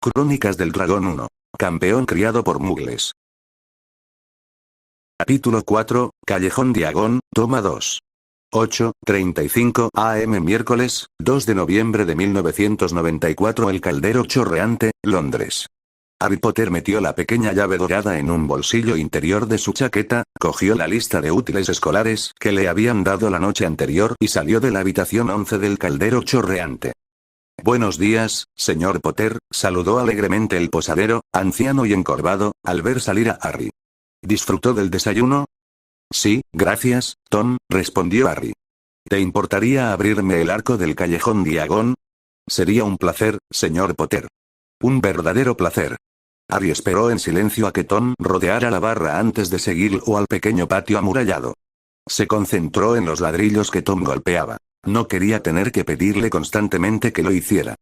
Crónicas del Dragón 1. Campeón criado por Mugles. Capítulo 4, Callejón Diagon, toma 2. 8:35 am miércoles, 2 de noviembre de 1994. El Caldero Chorreante, Londres. Harry Potter metió la pequeña llave dorada en un bolsillo interior de su chaqueta, cogió la lista de útiles escolares que le habían dado la noche anterior y salió de la habitación 11 del Caldero Chorreante. Buenos días, señor Potter, saludó alegremente el posadero, anciano y encorvado, al ver salir a Harry. ¿Disfrutó del desayuno? Sí, gracias, Tom, respondió Harry. ¿Te importaría abrirme el arco del Callejón Diagon? Sería un placer, señor Potter. Un verdadero placer. Harry esperó en silencio a que Tom rodeara la barra antes de seguirlo al pequeño patio amurallado. Se concentró en los ladrillos que Tom golpeaba. No quería tener que pedirle constantemente que lo hiciera.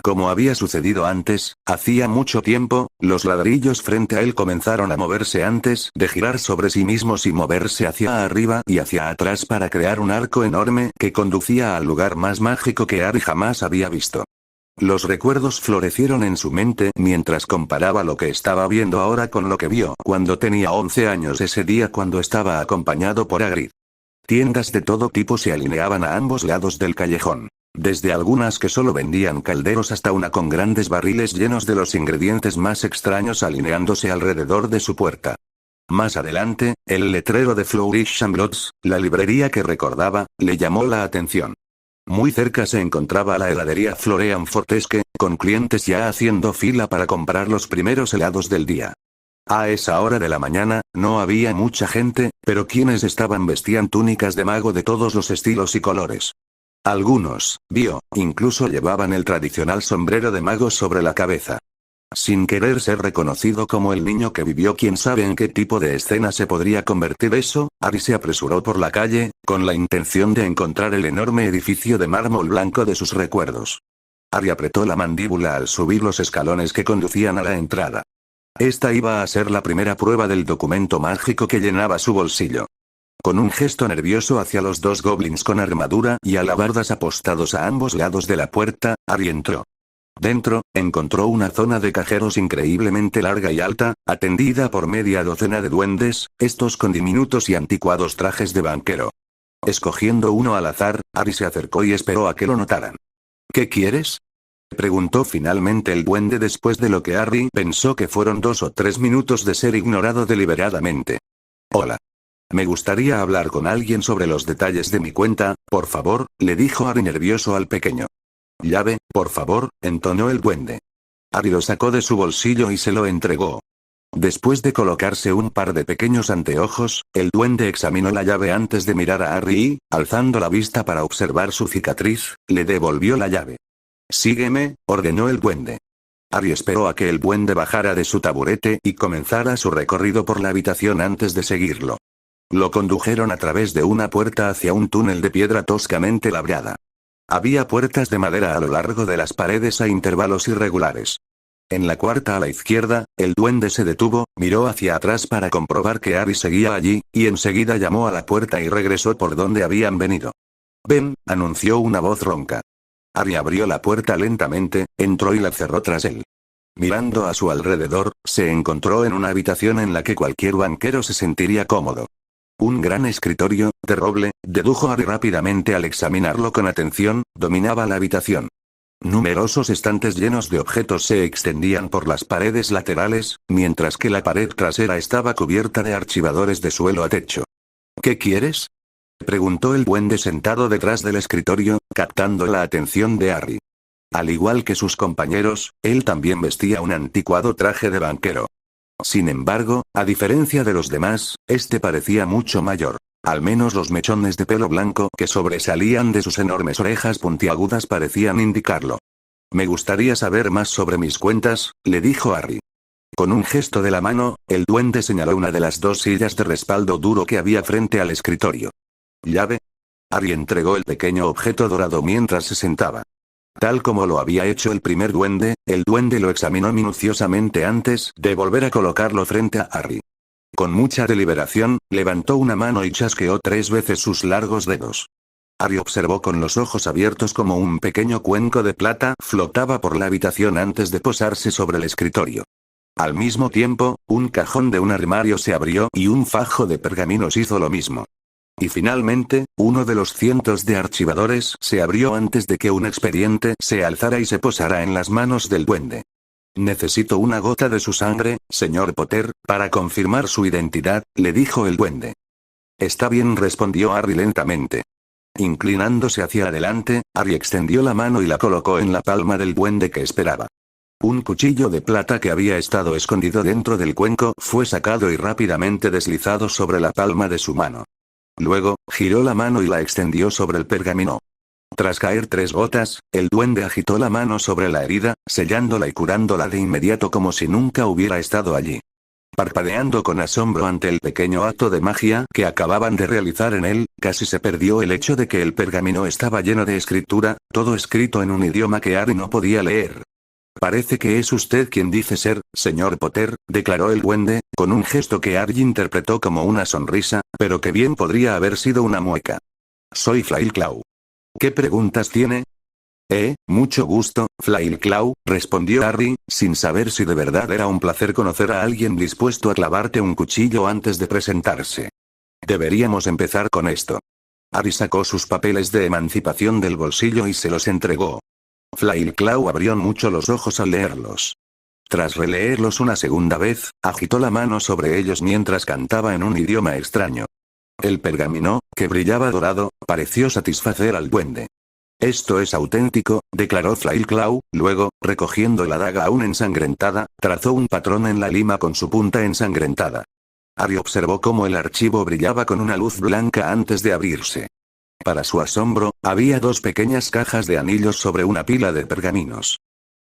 Como había sucedido antes, hacía mucho tiempo, los ladrillos frente a él comenzaron a moverse antes de girar sobre sí mismos y moverse hacia arriba y hacia atrás para crear un arco enorme que conducía al lugar más mágico que Harry jamás había visto. Los recuerdos florecieron en su mente mientras comparaba lo que estaba viendo ahora con lo que vio cuando tenía 11 años ese día cuando estaba acompañado por Hagrid. Tiendas de todo tipo se alineaban a ambos lados del callejón. Desde algunas que solo vendían calderos hasta una con grandes barriles llenos de los ingredientes más extraños alineándose alrededor de su puerta. Más adelante, el letrero de Flourish and Blotts, la librería que recordaba, le llamó la atención. Muy cerca se encontraba la heladería Florean Fortesque, con clientes ya haciendo fila para comprar los primeros helados del día. A esa hora de la mañana, no había mucha gente, pero quienes estaban vestían túnicas de mago de todos los estilos y colores. Algunos, incluso llevaban el tradicional sombrero de mago sobre la cabeza. Sin querer ser reconocido como el niño que vivió quién sabe en qué tipo de escena se podría convertir eso, Harry se apresuró por la calle, con la intención de encontrar el enorme edificio de mármol blanco de sus recuerdos. Harry apretó la mandíbula al subir los escalones que conducían a la entrada. Esta iba a ser la primera prueba del documento mágico que llenaba su bolsillo. Con un gesto nervioso hacia los dos goblins con armadura y alabardas apostados a ambos lados de la puerta, Harry entró. Dentro, encontró una zona de cajeros increíblemente larga y alta, atendida por media docena de duendes, estos con diminutos y anticuados trajes de banquero. Escogiendo uno al azar, Harry se acercó y esperó a que lo notaran. ¿Qué quieres?, preguntó finalmente el duende después de lo que Harry pensó que fueron 2 o 3 minutos de ser ignorado deliberadamente. Hola. Me gustaría hablar con alguien sobre los detalles de mi cuenta, por favor, le dijo Harry nervioso al pequeño. Llave, por favor, entonó el duende. Harry lo sacó de su bolsillo y se lo entregó. Después de colocarse un par de pequeños anteojos, el duende examinó la llave antes de mirar a Harry y, alzando la vista para observar su cicatriz, le devolvió la llave. Sígueme, ordenó el duende. Harry esperó a que el duende bajara de su taburete y comenzara su recorrido por la habitación antes de seguirlo. Lo condujeron a través de una puerta hacia un túnel de piedra toscamente labrada. Había puertas de madera a lo largo de las paredes a intervalos irregulares. En la cuarta a la izquierda, el duende se detuvo, miró hacia atrás para comprobar que Harry seguía allí, y enseguida llamó a la puerta y regresó por donde habían venido. Ven, anunció una voz ronca. Harry abrió la puerta lentamente, entró y la cerró tras él. Mirando a su alrededor, se encontró en una habitación en la que cualquier banquero se sentiría cómodo. Un gran escritorio, de roble, dedujo Harry rápidamente al examinarlo con atención, dominaba la habitación. Numerosos estantes llenos de objetos se extendían por las paredes laterales, mientras que la pared trasera estaba cubierta de archivadores de suelo a techo. ¿Qué quieres?, preguntó el duende sentado detrás del escritorio, captando la atención de Harry. Al igual que sus compañeros, él también vestía un anticuado traje de banquero. Sin embargo, a diferencia de los demás, este parecía mucho mayor. Al menos los mechones de pelo blanco que sobresalían de sus enormes orejas puntiagudas parecían indicarlo. Me gustaría saber más sobre mis cuentas, le dijo Harry. Con un gesto de la mano, el duende señaló una de las 2 sillas de respaldo duro que había frente al escritorio. ¿Llave? Harry entregó el pequeño objeto dorado mientras se sentaba. Tal como lo había hecho el primer duende, el duende lo examinó minuciosamente antes de volver a colocarlo frente a Harry. Con mucha deliberación, levantó una mano y chasqueó 3 veces sus largos dedos. Harry observó con los ojos abiertos como un pequeño cuenco de plata flotaba por la habitación antes de posarse sobre el escritorio. Al mismo tiempo, un cajón de un armario se abrió y un fajo de pergaminos hizo lo mismo. Y finalmente, uno de los cientos de archivadores se abrió antes de que un expediente se alzara y se posara en las manos del duende. Necesito una gota de su sangre, señor Potter, para confirmar su identidad, le dijo el duende. Está bien, respondió Harry lentamente. Inclinándose hacia adelante, Harry extendió la mano y la colocó en la palma del duende que esperaba. Un cuchillo de plata que había estado escondido dentro del cuenco fue sacado y rápidamente deslizado sobre la palma de su mano. Luego, giró la mano y la extendió sobre el pergamino. Tras caer 3 gotas, el duende agitó la mano sobre la herida, sellándola y curándola de inmediato como si nunca hubiera estado allí. Parpadeando con asombro ante el pequeño acto de magia que acababan de realizar en él, casi se perdió el hecho de que el pergamino estaba lleno de escritura, todo escrito en un idioma que Harry no podía leer. Parece que es usted quien dice ser, señor Potter, declaró el duende, con un gesto que Harry interpretó como una sonrisa, pero que bien podría haber sido una mueca. Soy Flailclaw. ¿Qué preguntas tiene? Mucho gusto, Flailclaw, respondió Harry, sin saber si de verdad era un placer conocer a alguien dispuesto a clavarte un cuchillo antes de presentarse. Deberíamos empezar con esto. Harry sacó sus papeles de emancipación del bolsillo y se los entregó. Flailclaw abrió mucho los ojos al leerlos. Tras releerlos una segunda vez, agitó la mano sobre ellos mientras cantaba en un idioma extraño. El pergamino, que brillaba dorado, pareció satisfacer al duende. Esto es auténtico, declaró Flailclaw, luego, recogiendo la daga aún ensangrentada, trazó un patrón en la lima con su punta ensangrentada. Harry observó cómo el archivo brillaba con una luz blanca antes de abrirse. Para su asombro, había 2 pequeñas cajas de anillos sobre una pila de pergaminos.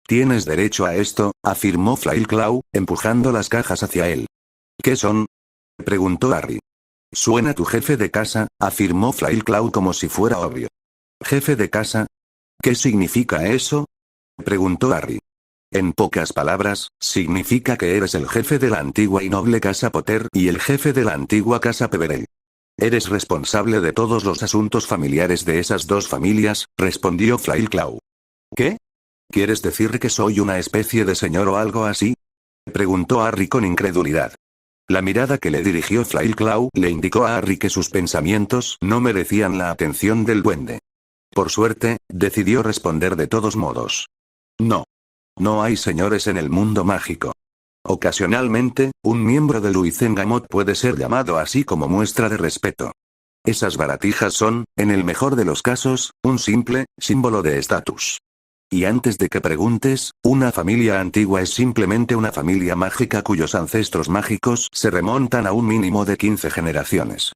Tienes derecho a esto, afirmó Flailclaw, empujando las cajas hacia él. ¿Qué son? Preguntó Harry. Suena tu jefe de casa, afirmó Flailclaw como si fuera obvio. ¿Jefe de casa? ¿Qué significa eso? Preguntó Harry. En pocas palabras, significa que eres el jefe de la antigua y noble casa Potter y el jefe de la antigua casa Peverell. Eres responsable de todos los asuntos familiares de esas 2 familias, respondió Flailclaw. ¿Qué? ¿Quieres decir que soy una especie de señor o algo así? Preguntó Harry con incredulidad. La mirada que le dirigió Flailclaw le indicó a Harry que sus pensamientos no merecían la atención del duende. Por suerte, decidió responder de todos modos. No. No hay señores en el mundo mágico. Ocasionalmente, un miembro de Luizengamot puede ser llamado así como muestra de respeto. Esas baratijas son, en el mejor de los casos, un simple símbolo de estatus. Y antes de que preguntes, una familia antigua es simplemente una familia mágica cuyos ancestros mágicos se remontan a un mínimo de 15 generaciones.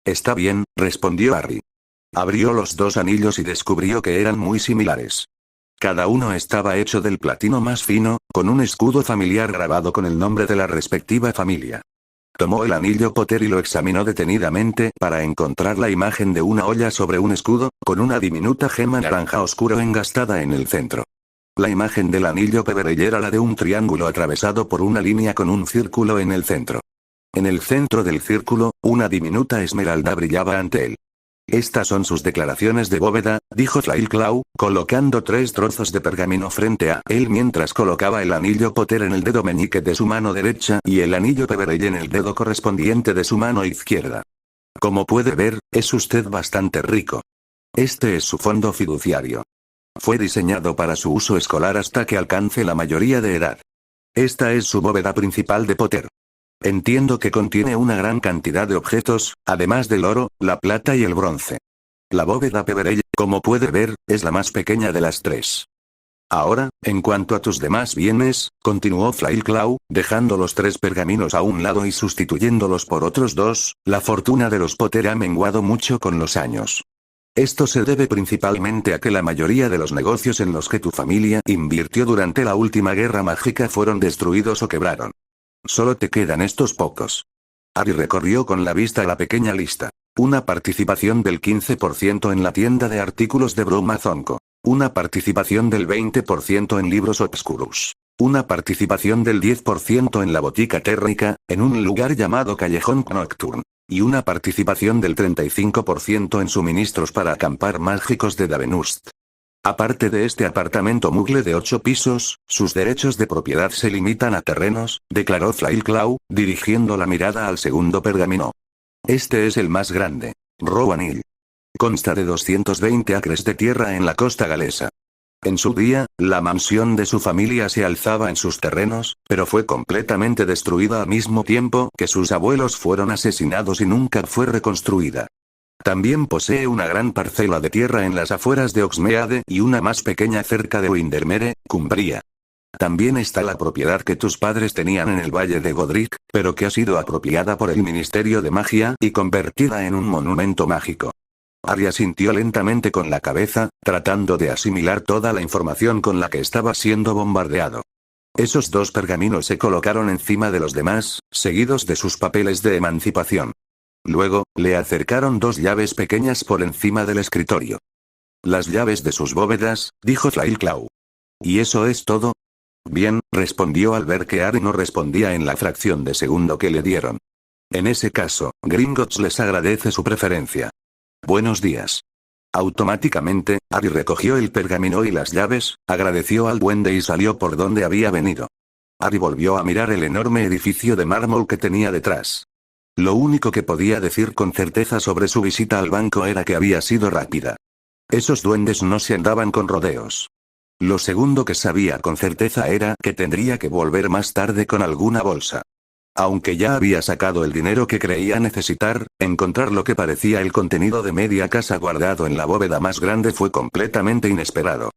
Está bien, respondió Harry. Abrió los 2 anillos y descubrió que eran muy similares. Cada uno estaba hecho del platino más fino, con un escudo familiar grabado con el nombre de la respectiva familia. Tomó el anillo Potter y lo examinó detenidamente para encontrar la imagen de una olla sobre un escudo, con una diminuta gema naranja oscuro engastada en el centro. La imagen del anillo Peverell era la de un triángulo atravesado por una línea con un círculo en el centro. En el centro del círculo, una diminuta esmeralda brillaba ante él. Estas son sus declaraciones de bóveda, dijo Flailclaw, colocando 3 trozos de pergamino frente a él mientras colocaba el anillo Potter en el dedo meñique de su mano derecha y el anillo Peverell en el dedo correspondiente de su mano izquierda. Como puede ver, es usted bastante rico. Este es su fondo fiduciario. Fue diseñado para su uso escolar hasta que alcance la mayoría de edad. Esta es su bóveda principal de Potter. Entiendo que contiene una gran cantidad de objetos, además del oro, la plata y el bronce. La bóveda Peverell, como puede ver, es la más pequeña de las 3. Ahora, en cuanto a tus demás bienes, continuó Flailclaw, dejando los 3 pergaminos a un lado y sustituyéndolos por otros 2, la fortuna de los Potter ha menguado mucho con los años. Esto se debe principalmente a que la mayoría de los negocios en los que tu familia invirtió durante la última guerra mágica fueron destruidos o quebraron. Solo te quedan estos pocos. Harry recorrió con la vista la pequeña lista. Una participación del 15% en la tienda de artículos de Bruma Zonko. Una participación del 20% en libros obscuros. Una participación del 10% en la botica térrica, en un lugar llamado Callejón Nocturne. Y una participación del 35% en suministros para acampar mágicos de Davenust. Aparte de este apartamento mugle de 8 pisos, sus derechos de propiedad se limitan a terrenos, declaró Flailclaw, dirigiendo la mirada al segundo pergamino. Este es el más grande. Rowan Hill. Consta de 220 acres de tierra en la costa galesa. En su día, la mansión de su familia se alzaba en sus terrenos, pero fue completamente destruida al mismo tiempo que sus abuelos fueron asesinados y nunca fue reconstruida. También posee una gran parcela de tierra en las afueras de Oxmeade y una más pequeña cerca de Windermere, Cumbria. También está la propiedad que tus padres tenían en el Valle de Godric, pero que ha sido apropiada por el Ministerio de Magia y convertida en un monumento mágico. Harry asintió lentamente con la cabeza, tratando de asimilar toda la información con la que estaba siendo bombardeado. Esos 2 pergaminos se colocaron encima de los demás, seguidos de sus papeles de emancipación. Luego, le acercaron 2 llaves pequeñas por encima del escritorio. Las llaves de sus bóvedas, dijo Flailclaw. ¿Y eso es todo? Bien, respondió al ver que Harry no respondía en la fracción de segundo que le dieron. En ese caso, Gringotts les agradece su preferencia. Buenos días. Automáticamente, Harry recogió el pergamino y las llaves, agradeció al duende y salió por donde había venido. Harry volvió a mirar el enorme edificio de mármol que tenía detrás. Lo único que podía decir con certeza sobre su visita al banco era que había sido rápida. Esos duendes no se andaban con rodeos. Lo segundo que sabía con certeza era que tendría que volver más tarde con alguna bolsa. Aunque ya había sacado el dinero que creía necesitar, encontrar lo que parecía el contenido de media casa guardado en la bóveda más grande fue completamente inesperado.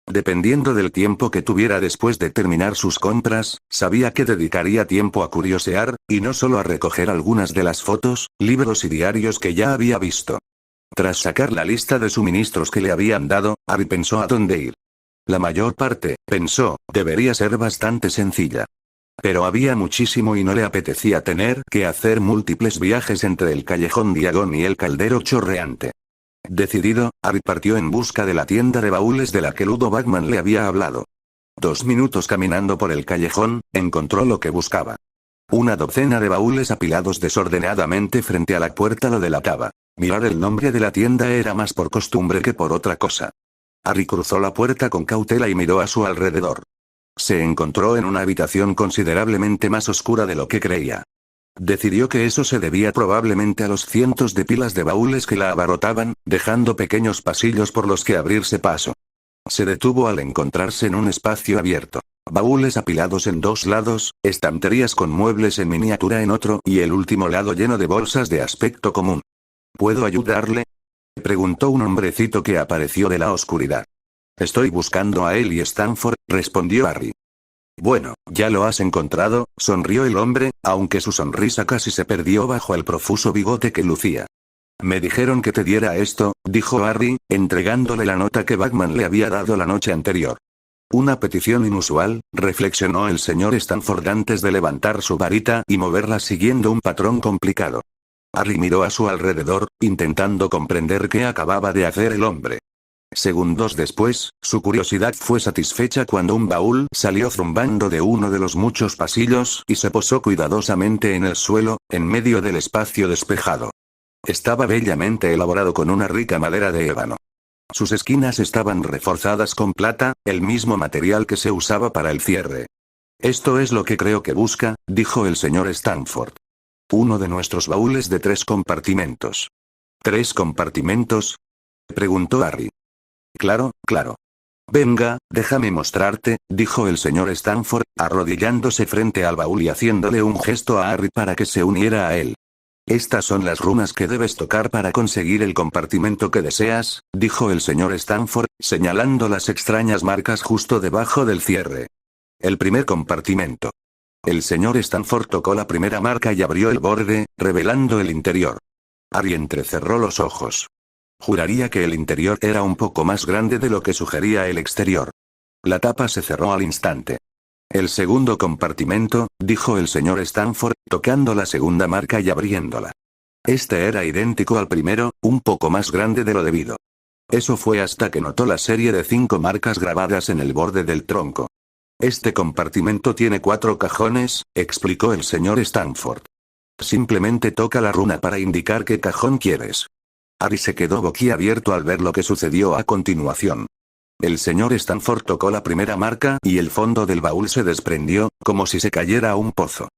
Dependiendo del tiempo que tuviera después de terminar sus compras, sabía que dedicaría tiempo a curiosear, y no solo a recoger algunas de las fotos, libros y diarios que ya había visto. Tras sacar la lista de suministros que le habían dado, Harry pensó a dónde ir. La mayor parte, pensó, debería ser bastante sencilla. Pero había muchísimo y no le apetecía tener que hacer múltiples viajes entre el callejón Diagon y el caldero chorreante. Decidido, Harry partió en busca de la tienda de baúles de la que Ludo Bagman le había hablado. 2 minutos caminando por el callejón, encontró lo que buscaba. Una docena de baúles apilados desordenadamente frente a la puerta lo delataba. Mirar el nombre de la tienda era más por costumbre que por otra cosa. Harry cruzó la puerta con cautela y miró a su alrededor. Se encontró en una habitación considerablemente más oscura de lo que creía. Decidió que eso se debía probablemente a los cientos de pilas de baúles que la abarrotaban, dejando pequeños pasillos por los que abrirse paso. Se detuvo al encontrarse en un espacio abierto. Baúles apilados en 2 lados, estanterías con muebles en miniatura en otro y el último lado lleno de bolsas de aspecto común. ¿Puedo ayudarle?, preguntó un hombrecito que apareció de la oscuridad. Estoy buscando a Ellie Stanford, respondió Harry. Bueno, ya lo has encontrado, sonrió el hombre, aunque su sonrisa casi se perdió bajo el profuso bigote que lucía. Me dijeron que te diera esto, dijo Harry, entregándole la nota que Bagman le había dado la noche anterior. Una petición inusual, reflexionó el señor Stanford antes de levantar su varita y moverla siguiendo un patrón complicado. Harry miró a su alrededor, intentando comprender qué acababa de hacer el hombre. Segundos después, su curiosidad fue satisfecha cuando un baúl salió zumbando de uno de los muchos pasillos y se posó cuidadosamente en el suelo, en medio del espacio despejado. Estaba bellamente elaborado con una rica madera de ébano. Sus esquinas estaban reforzadas con plata, el mismo material que se usaba para el cierre. Esto es lo que creo que busca, dijo el señor Stanford. Uno de nuestros baúles de 3 compartimentos. ¿3 compartimentos?, preguntó Harry. Claro, claro. Venga, déjame mostrarte, dijo el señor Stanford, arrodillándose frente al baúl y haciéndole un gesto a Harry para que se uniera a él. Estas son las runas que debes tocar para conseguir el compartimento que deseas, dijo el señor Stanford, señalando las extrañas marcas justo debajo del cierre. El primer compartimento. El señor Stanford tocó la primera marca y abrió el borde, revelando el interior. Harry entrecerró los ojos. Juraría que el interior era un poco más grande de lo que sugería el exterior. La tapa se cerró al instante. El segundo compartimento, dijo el señor Stanford, tocando la segunda marca y abriéndola. Este era idéntico al primero, un poco más grande de lo debido. Eso fue hasta que notó la serie de 5 marcas grabadas en el borde del tronco. Este compartimento tiene 4 cajones, explicó el señor Stanford. Simplemente toca la runa para indicar qué cajón quieres. Harry se quedó boquiabierto al ver lo que sucedió a continuación. El señor Stanford tocó la primera marca y el fondo del baúl se desprendió, como si se cayera a un pozo.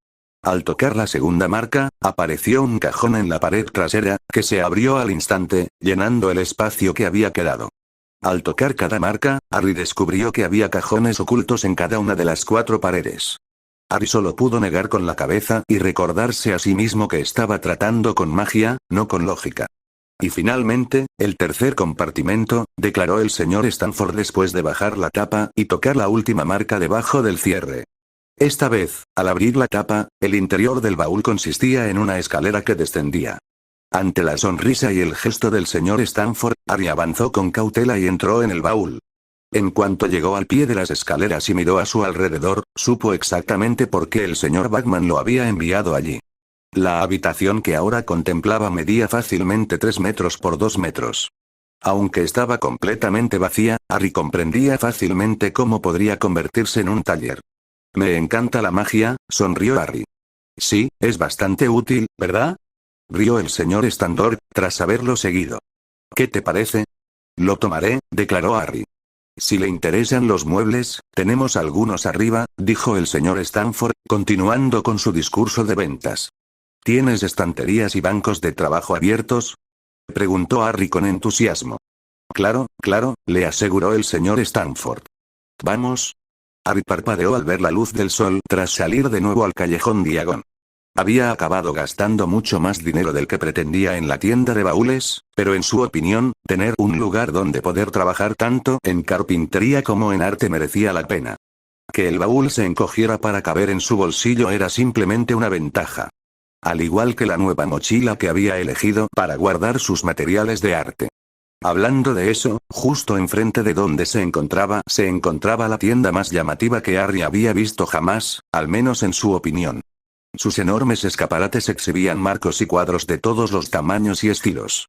Al tocar la segunda marca, apareció un cajón en la pared trasera, que se abrió al instante, llenando el espacio que había quedado. Al tocar cada marca, Harry descubrió que había cajones ocultos en cada una de las 4 paredes. Harry solo pudo negar con la cabeza y recordarse a sí mismo que estaba tratando con magia, no con lógica. Y finalmente, el tercer compartimento, declaró el señor Stanford después de bajar la tapa y tocar la última marca debajo del cierre. Esta vez, al abrir la tapa, el interior del baúl consistía en una escalera que descendía. Ante la sonrisa y el gesto del señor Stanford, Harry avanzó con cautela y entró en el baúl. En cuanto llegó al pie de las escaleras y miró a su alrededor, supo exactamente por qué el señor Bagman lo había enviado allí. La habitación que ahora contemplaba medía fácilmente 3 metros por 2 metros. Aunque estaba completamente vacía, Harry comprendía fácilmente cómo podría convertirse en un taller. Me encanta la magia, sonrió Harry. Sí, es bastante útil, ¿verdad? Rió el señor Stanford, tras haberlo seguido. ¿Qué te parece? Lo tomaré, declaró Harry. Si le interesan los muebles, tenemos algunos arriba, dijo el señor Stanford, continuando con su discurso de ventas. ¿Tienes estanterías y bancos de trabajo abiertos? Preguntó Harry con entusiasmo. Claro, claro, le aseguró el señor Stanford. ¿Vamos? Harry parpadeó al ver la luz del sol tras salir de nuevo al callejón Diagon. Había acabado gastando mucho más dinero del que pretendía en la tienda de baúles, pero en su opinión, tener un lugar donde poder trabajar tanto en carpintería como en arte merecía la pena. Que el baúl se encogiera para caber en su bolsillo era simplemente una ventaja. Al igual que la nueva mochila que había elegido para guardar sus materiales de arte. Hablando de eso, justo enfrente de donde se encontraba la tienda más llamativa que Harry había visto jamás, al menos en su opinión. Sus enormes escaparates exhibían marcos y cuadros de todos los tamaños y estilos.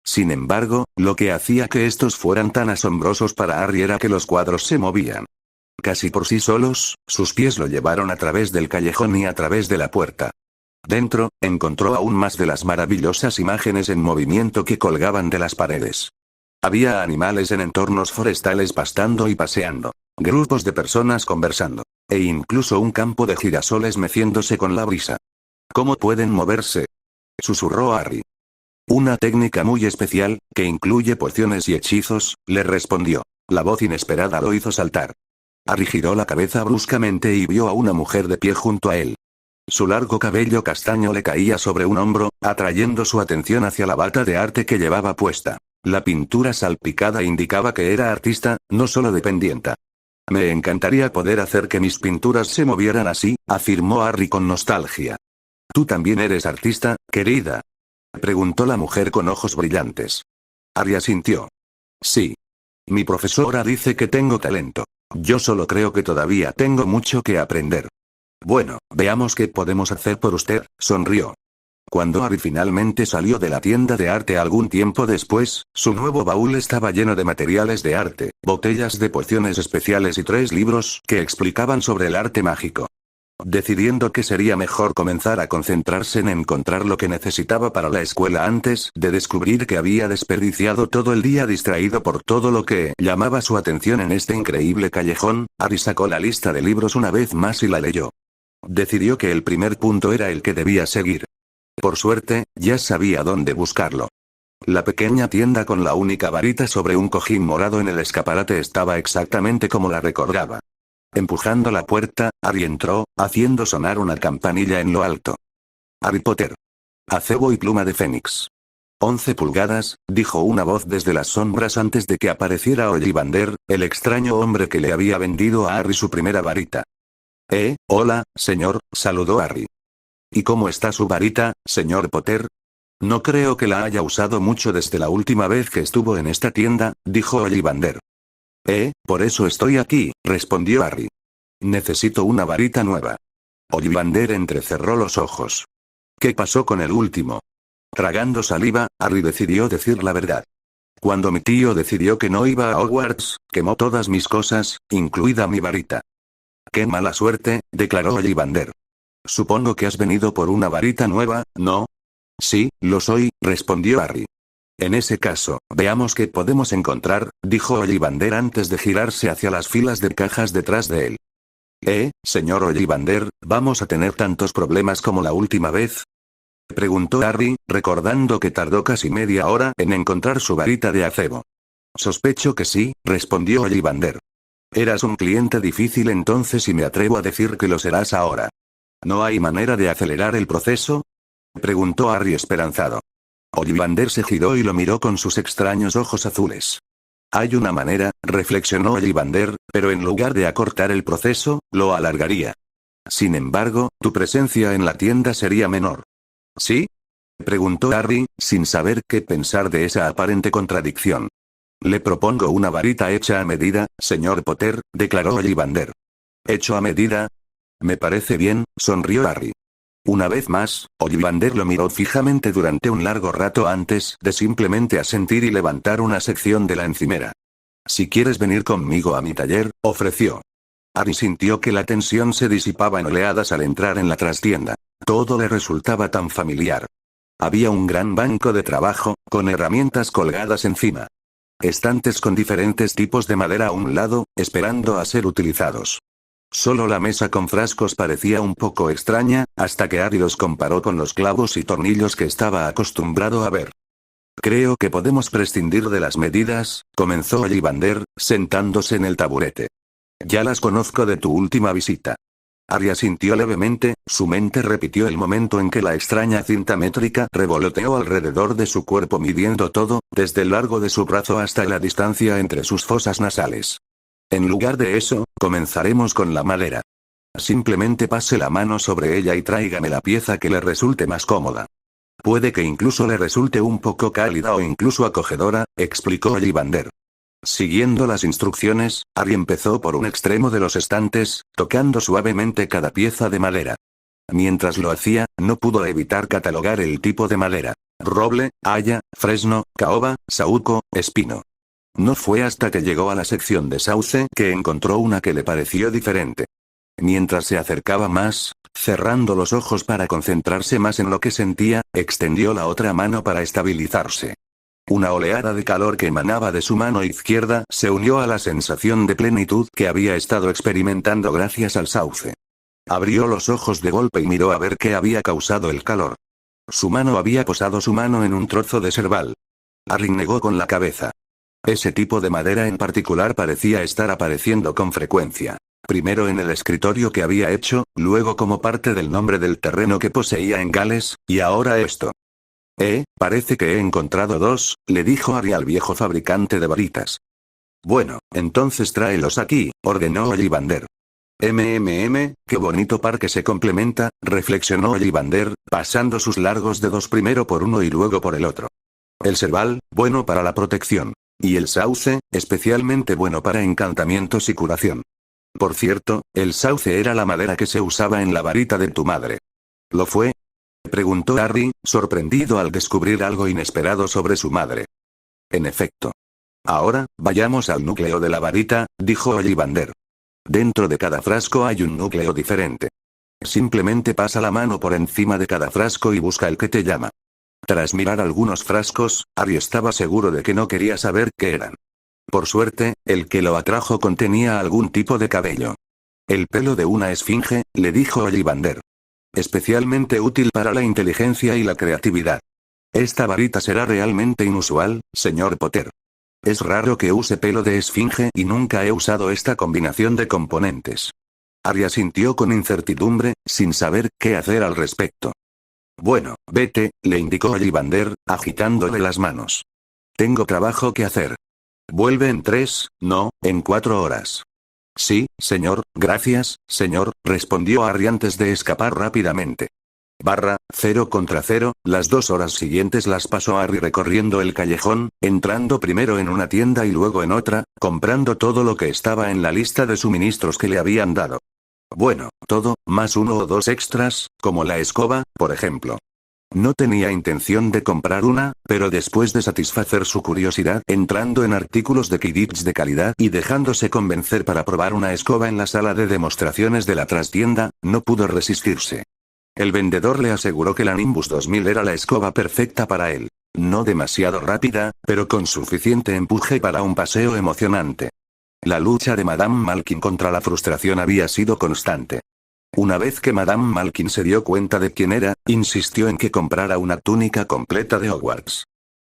Sin embargo, lo que hacía que estos fueran tan asombrosos para Harry era que los cuadros se movían. Casi por sí solos, sus pies lo llevaron a través del callejón y a través de la puerta. Dentro, encontró aún más de las maravillosas imágenes en movimiento que colgaban de las paredes. Había animales en entornos forestales pastando y paseando, grupos de personas conversando, e incluso un campo de girasoles meciéndose con la brisa. ¿Cómo pueden moverse?, susurró Harry. Una técnica muy especial, que incluye pociones y hechizos, le respondió. La voz inesperada lo hizo saltar. Harry giró la cabeza bruscamente y vio a una mujer de pie junto a él. Su largo cabello castaño le caía sobre un hombro, atrayendo su atención hacia la bata de arte que llevaba puesta. La pintura salpicada indicaba que era artista, no solo dependienta. Me encantaría poder hacer que mis pinturas se movieran así, afirmó Harry con nostalgia. ¿Tú también eres artista, querida?, preguntó la mujer con ojos brillantes. Harry asintió. Sí. Mi profesora dice que tengo talento. Yo solo creo que todavía tengo mucho que aprender. Bueno, veamos qué podemos hacer por usted, sonrió. Cuando Harry finalmente salió de la tienda de arte algún tiempo después, su nuevo baúl estaba lleno de materiales de arte, botellas de pociones especiales y 3 libros que explicaban sobre el arte mágico. Decidiendo que sería mejor comenzar a concentrarse en encontrar lo que necesitaba para la escuela antes de descubrir que había desperdiciado todo el día distraído por todo lo que llamaba su atención en este increíble callejón, Harry sacó la lista de libros una vez más y la leyó. Decidió que el primer punto era el que debía seguir. Por suerte, ya sabía dónde buscarlo. La pequeña tienda con la única varita sobre un cojín morado en el escaparate estaba exactamente como la recordaba. Empujando la puerta, Harry entró, haciendo sonar una campanilla en lo alto. Harry Potter. Acebo y pluma de Fénix. 11 pulgadas, dijo una voz desde las sombras antes de que apareciera Ollivander, el extraño hombre que le había vendido a Harry su primera varita. Hola, señor, saludó Harry. ¿Y cómo está su varita, señor Potter? No creo que la haya usado mucho desde la última vez que estuvo en esta tienda, dijo Ollivander. Por eso estoy aquí, respondió Harry. Necesito una varita nueva. Ollivander entrecerró los ojos. ¿Qué pasó con el último? Tragando saliva, Harry decidió decir la verdad. Cuando mi tío decidió que no iba a Hogwarts, quemó todas mis cosas, incluida mi varita. Qué mala suerte, declaró Ollivander. Supongo que has venido por una varita nueva, ¿no? Sí, lo soy, respondió Harry. En ese caso, veamos qué podemos encontrar, dijo Ollivander antes de girarse hacia las filas de cajas detrás de él. Señor Ollivander, ¿vamos a tener tantos problemas como la última vez? Preguntó Harry, recordando que tardó casi media hora en encontrar su varita de acebo. Sospecho que sí, respondió Ollivander. Eras un cliente difícil entonces y me atrevo a decir que lo serás ahora. ¿No hay manera de acelerar el proceso? Preguntó Harry esperanzado. Ollivander se giró y lo miró con sus extraños ojos azules. Hay una manera, reflexionó Ollivander, pero en lugar de acortar el proceso, lo alargaría. Sin embargo, tu presencia en la tienda sería menor. ¿Sí? Preguntó Harry, sin saber qué pensar de esa aparente contradicción. Le propongo una varita hecha a medida, señor Potter, declaró Ollivander. ¿Hecho a medida? Me parece bien, sonrió Harry. Una vez más, Ollivander lo miró fijamente durante un largo rato antes de simplemente asentir y levantar una sección de la encimera. Si quieres venir conmigo a mi taller, ofreció. Harry sintió que la tensión se disipaba en oleadas al entrar en la trastienda. Todo le resultaba tan familiar. Había un gran banco de trabajo, con herramientas colgadas encima. Estantes con diferentes tipos de madera a un lado, esperando a ser utilizados. Solo la mesa con frascos parecía un poco extraña, hasta que Harry los comparó con los clavos y tornillos que estaba acostumbrado a ver. Creo que podemos prescindir de las medidas, comenzó Ollivander, sentándose en el taburete. Ya las conozco de tu última visita. Harry asintió levemente, su mente repitió el momento en que la extraña cinta métrica revoloteó alrededor de su cuerpo midiendo todo, desde el largo de su brazo hasta la distancia entre sus fosas nasales. En lugar de eso, comenzaremos con la madera. Simplemente pase la mano sobre ella y tráigame la pieza que le resulte más cómoda. Puede que incluso le resulte un poco cálida o incluso acogedora, explicó Ollivander. Siguiendo las instrucciones, Harry empezó por un extremo de los estantes, tocando suavemente cada pieza de madera. Mientras lo hacía, no pudo evitar catalogar el tipo de madera. Roble, haya, fresno, caoba, saúco, espino. No fue hasta que llegó a la sección de sauce que encontró una que le pareció diferente. Mientras se acercaba más, cerrando los ojos para concentrarse más en lo que sentía, extendió la otra mano para estabilizarse. Una oleada de calor que emanaba de su mano izquierda se unió a la sensación de plenitud que había estado experimentando gracias al sauce. Abrió los ojos de golpe y miró a ver qué había causado el calor. Su mano había posado su mano en un trozo de serval. Harry negó con la cabeza. Ese tipo de madera en particular parecía estar apareciendo con frecuencia. Primero en el escritorio que había hecho, luego como parte del nombre del terreno que poseía en Gales, y ahora esto. Parece que he encontrado dos, le dijo Harry al viejo fabricante de varitas. Bueno, entonces tráelos aquí, ordenó Ollivander. Qué bonito par que se complementa, reflexionó Ollivander, pasando sus largos dedos primero por uno y luego por el otro. El serval, bueno para la protección. Y el sauce, especialmente bueno para encantamientos y curación. Por cierto, el sauce era la madera que se usaba en la varita de tu madre. ¿Lo fue? Preguntó Harry, sorprendido al descubrir algo inesperado sobre su madre. En efecto. Ahora, vayamos al núcleo de la varita, dijo Ollivander. Dentro de cada frasco hay un núcleo diferente. Simplemente pasa la mano por encima de cada frasco y busca el que te llama. Tras mirar algunos frascos, Harry estaba seguro de que no quería saber qué eran. Por suerte, el que lo atrajo contenía algún tipo de cabello. El pelo de una esfinge, le dijo Ollivander. Especialmente útil para la inteligencia y la creatividad. Esta varita será realmente inusual, señor Potter. Es raro que use pelo de esfinge y nunca he usado esta combinación de componentes. Harry asintió con incertidumbre, sin saber qué hacer al respecto. Bueno, vete, le indicó Ollivander, agitándole las manos. Tengo trabajo que hacer. Vuelve en 3, no, en 4 horas. Sí, señor, gracias, señor, respondió Harry antes de escapar rápidamente. 0 contra 0, las 2 horas siguientes las pasó Harry recorriendo el callejón, entrando primero en una tienda y luego en otra, comprando todo lo que estaba en la lista de suministros que le habían dado. Bueno, todo, más 1 o 2 extras, como la escoba, por ejemplo. No tenía intención de comprar una, pero después de satisfacer su curiosidad entrando en artículos de Quidditch de calidad y dejándose convencer para probar una escoba en la sala de demostraciones de la trastienda, no pudo resistirse. El vendedor le aseguró que la Nimbus 2000 era la escoba perfecta para él. No demasiado rápida, pero con suficiente empuje para un paseo emocionante. La lucha de Madame Malkin contra la frustración había sido constante. Una vez que Madame Malkin se dio cuenta de quién era, insistió en que comprara una túnica completa de Hogwarts.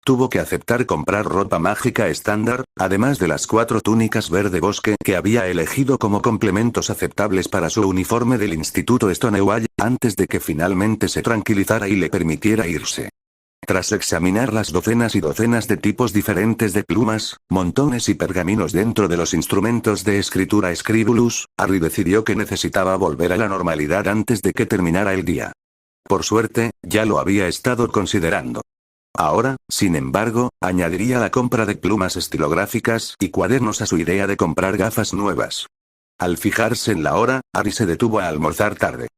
Tuvo que aceptar comprar ropa mágica estándar, además de las 4 túnicas verde bosque que había elegido como complementos aceptables para su uniforme del Instituto Stonewall, antes de que finalmente se tranquilizara y le permitiera irse. Tras examinar las docenas y docenas de tipos diferentes de plumas, montones y pergaminos dentro de los instrumentos de escritura Scribulus, Harry decidió que necesitaba volver a la normalidad antes de que terminara el día. Por suerte, ya lo había estado considerando. Ahora, sin embargo, añadiría la compra de plumas estilográficas y cuadernos a su idea de comprar gafas nuevas. Al fijarse en la hora, Harry se detuvo a almorzar tarde.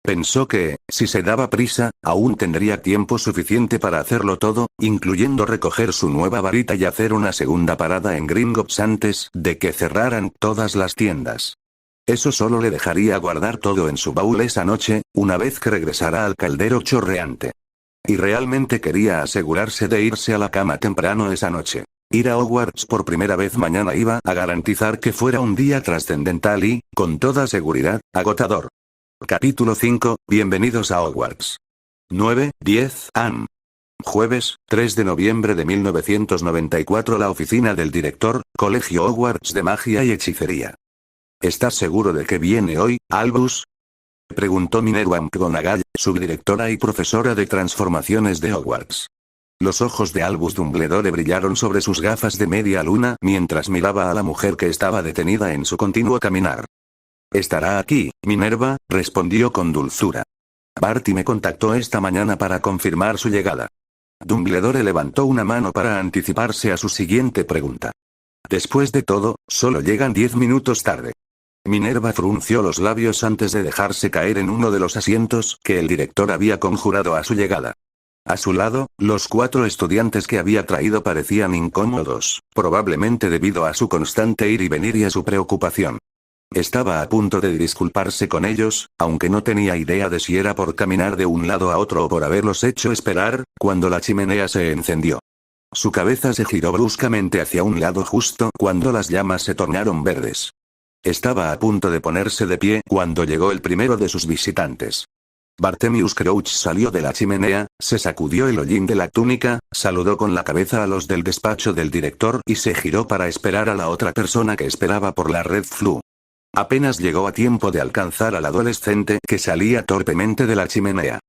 Pensó que, si se daba prisa, aún tendría tiempo suficiente para hacerlo todo, incluyendo recoger su nueva varita y hacer una segunda parada en Gringotts antes de que cerraran todas las tiendas. Eso solo le dejaría guardar todo en su baúl esa noche, una vez que regresara al caldero chorreante. Y realmente quería asegurarse de irse a la cama temprano esa noche. Ir a Hogwarts por primera vez mañana iba a garantizar que fuera un día trascendental y, con toda seguridad, agotador. Capítulo 5, Bienvenidos a Hogwarts. 9:10 am. Jueves, 3 de noviembre de 1994. La oficina del director, Colegio Hogwarts de Magia y Hechicería. ¿Estás seguro de que viene hoy, Albus? Preguntó Minerva McGonagall, subdirectora y profesora de transformaciones de Hogwarts. Los ojos de Albus Dumbledore brillaron sobre sus gafas de media luna mientras miraba a la mujer que estaba detenida en su continuo caminar. Estará aquí, Minerva, respondió con dulzura. Barty me contactó esta mañana para confirmar su llegada. Dumbledore levantó una mano para anticiparse a su siguiente pregunta. Después de todo, solo llegan 10 minutos tarde. Minerva frunció los labios antes de dejarse caer en uno de los asientos que el director había conjurado a su llegada. A su lado, los 4 estudiantes que había traído parecían incómodos, probablemente debido a su constante ir y venir y a su preocupación. Estaba a punto de disculparse con ellos, aunque no tenía idea de si era por caminar de un lado a otro o por haberlos hecho esperar, cuando la chimenea se encendió. Su cabeza se giró bruscamente hacia un lado justo cuando las llamas se tornaron verdes. Estaba a punto de ponerse de pie cuando llegó el primero de sus visitantes. Bartemius Crouch salió de la chimenea, se sacudió el hollín de la túnica, saludó con la cabeza a los del despacho del director y se giró para esperar a la otra persona que esperaba por la Red Floo. Apenas llegó a tiempo de alcanzar al adolescente que salía torpemente de la chimenea.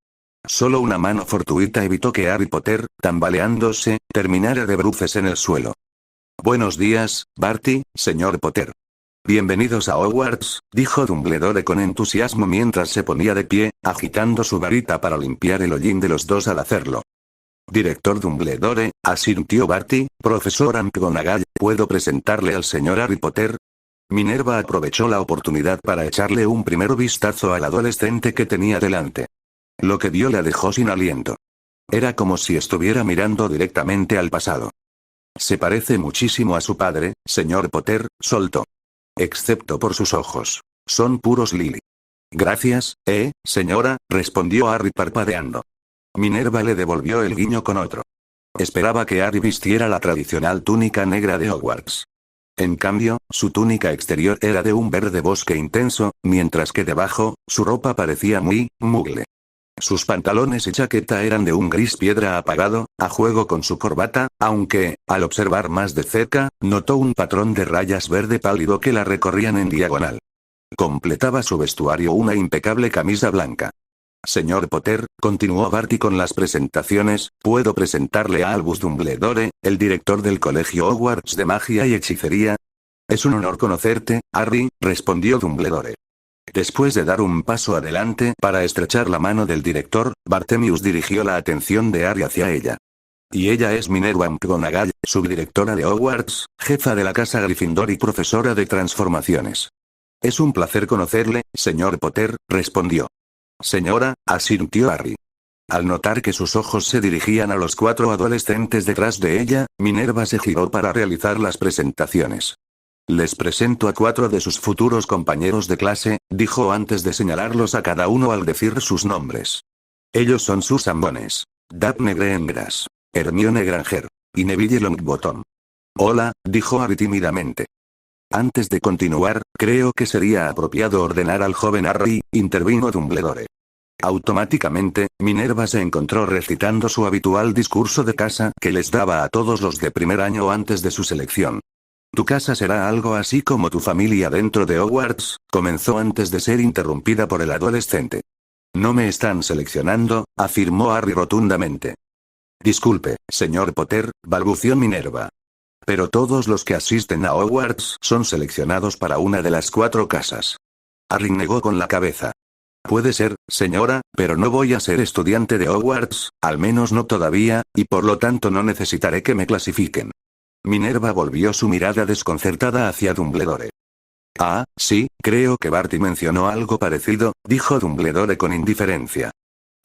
Solo una mano fortuita evitó que Harry Potter, tambaleándose, terminara de bruces en el suelo. Buenos días, Barty, señor Potter. Bienvenidos a Hogwarts, dijo Dumbledore con entusiasmo mientras se ponía de pie, agitando su varita para limpiar el hollín de los dos al hacerlo. Director Dumbledore, asintió Barty, profesor McGonagall, ¿puedo presentarle al señor Harry Potter? Minerva aprovechó la oportunidad para echarle un primer vistazo al adolescente que tenía delante. Lo que vio la dejó sin aliento. Era como si estuviera mirando directamente al pasado. Se parece muchísimo a su padre, señor Potter, soltó. Excepto por sus ojos. Son puros lily. Gracias, señora, respondió Harry parpadeando. Minerva le devolvió el guiño con otro. Esperaba que Harry vistiera la tradicional túnica negra de Hogwarts. En cambio, su túnica exterior era de un verde bosque intenso, mientras que debajo, su ropa parecía muy muggle. Sus pantalones y chaqueta eran de un gris piedra apagado, a juego con su corbata, aunque, al observar más de cerca, notó un patrón de rayas verde pálido que la recorrían en diagonal. Completaba su vestuario una impecable camisa blanca. Señor Potter, continuó Barty con las presentaciones, puedo presentarle a Albus Dumbledore, el director del Colegio Hogwarts de Magia y Hechicería. Es un honor conocerte, Harry, respondió Dumbledore. Después de dar un paso adelante para estrechar la mano del director, Bartemius dirigió la atención de Harry hacia ella. Y ella es Minerva McGonagall, subdirectora de Hogwarts, jefa de la casa Gryffindor y profesora de transformaciones. Es un placer conocerle, señor Potter, respondió. Señora, asintió Harry. Al notar que sus ojos se dirigían a los 4 adolescentes detrás de ella, Minerva se giró para realizar las presentaciones. Les presento a 4 de sus futuros compañeros de clase, dijo antes de señalarlos a cada uno al decir sus nombres. Ellos son Susan Bones, Daphne Greengrass, Hermione Granger y Neville Longbottom. Hola, dijo Harry tímidamente. Antes de continuar, creo que sería apropiado ordenar al joven Harry, intervino Dumbledore. Automáticamente, Minerva se encontró recitando su habitual discurso de casa que les daba a todos los de primer año antes de su selección. Tu casa será algo así como tu familia dentro de Hogwarts, comenzó antes de ser interrumpida por el adolescente. No me están seleccionando, afirmó Harry rotundamente. Disculpe, señor Potter, balbució Minerva. Pero todos los que asisten a Hogwarts son seleccionados para una de las 4 casas. Harry negó con la cabeza. Puede ser, señora, pero no voy a ser estudiante de Hogwarts, al menos no todavía, y por lo tanto no necesitaré que me clasifiquen. Minerva volvió su mirada desconcertada hacia Dumbledore. Ah, sí, creo que Barty mencionó algo parecido, dijo Dumbledore con indiferencia.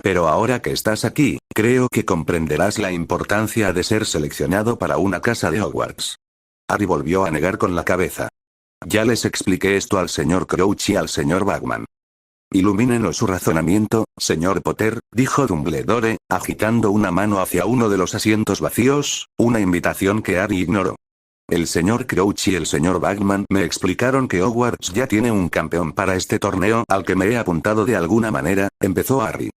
Pero ahora que estás aquí, creo que comprenderás la importancia de ser seleccionado para una casa de Hogwarts. Harry volvió a negar con la cabeza. Ya les expliqué esto al señor Crouch y al señor Bagman. Ilumínenos su razonamiento, señor Potter, dijo Dumbledore, agitando una mano hacia uno de los asientos vacíos, una invitación que Harry ignoró. El señor Crouch y el señor Bagman me explicaron que Hogwarts ya tiene un campeón para este torneo al que me he apuntado de alguna manera, empezó Harry.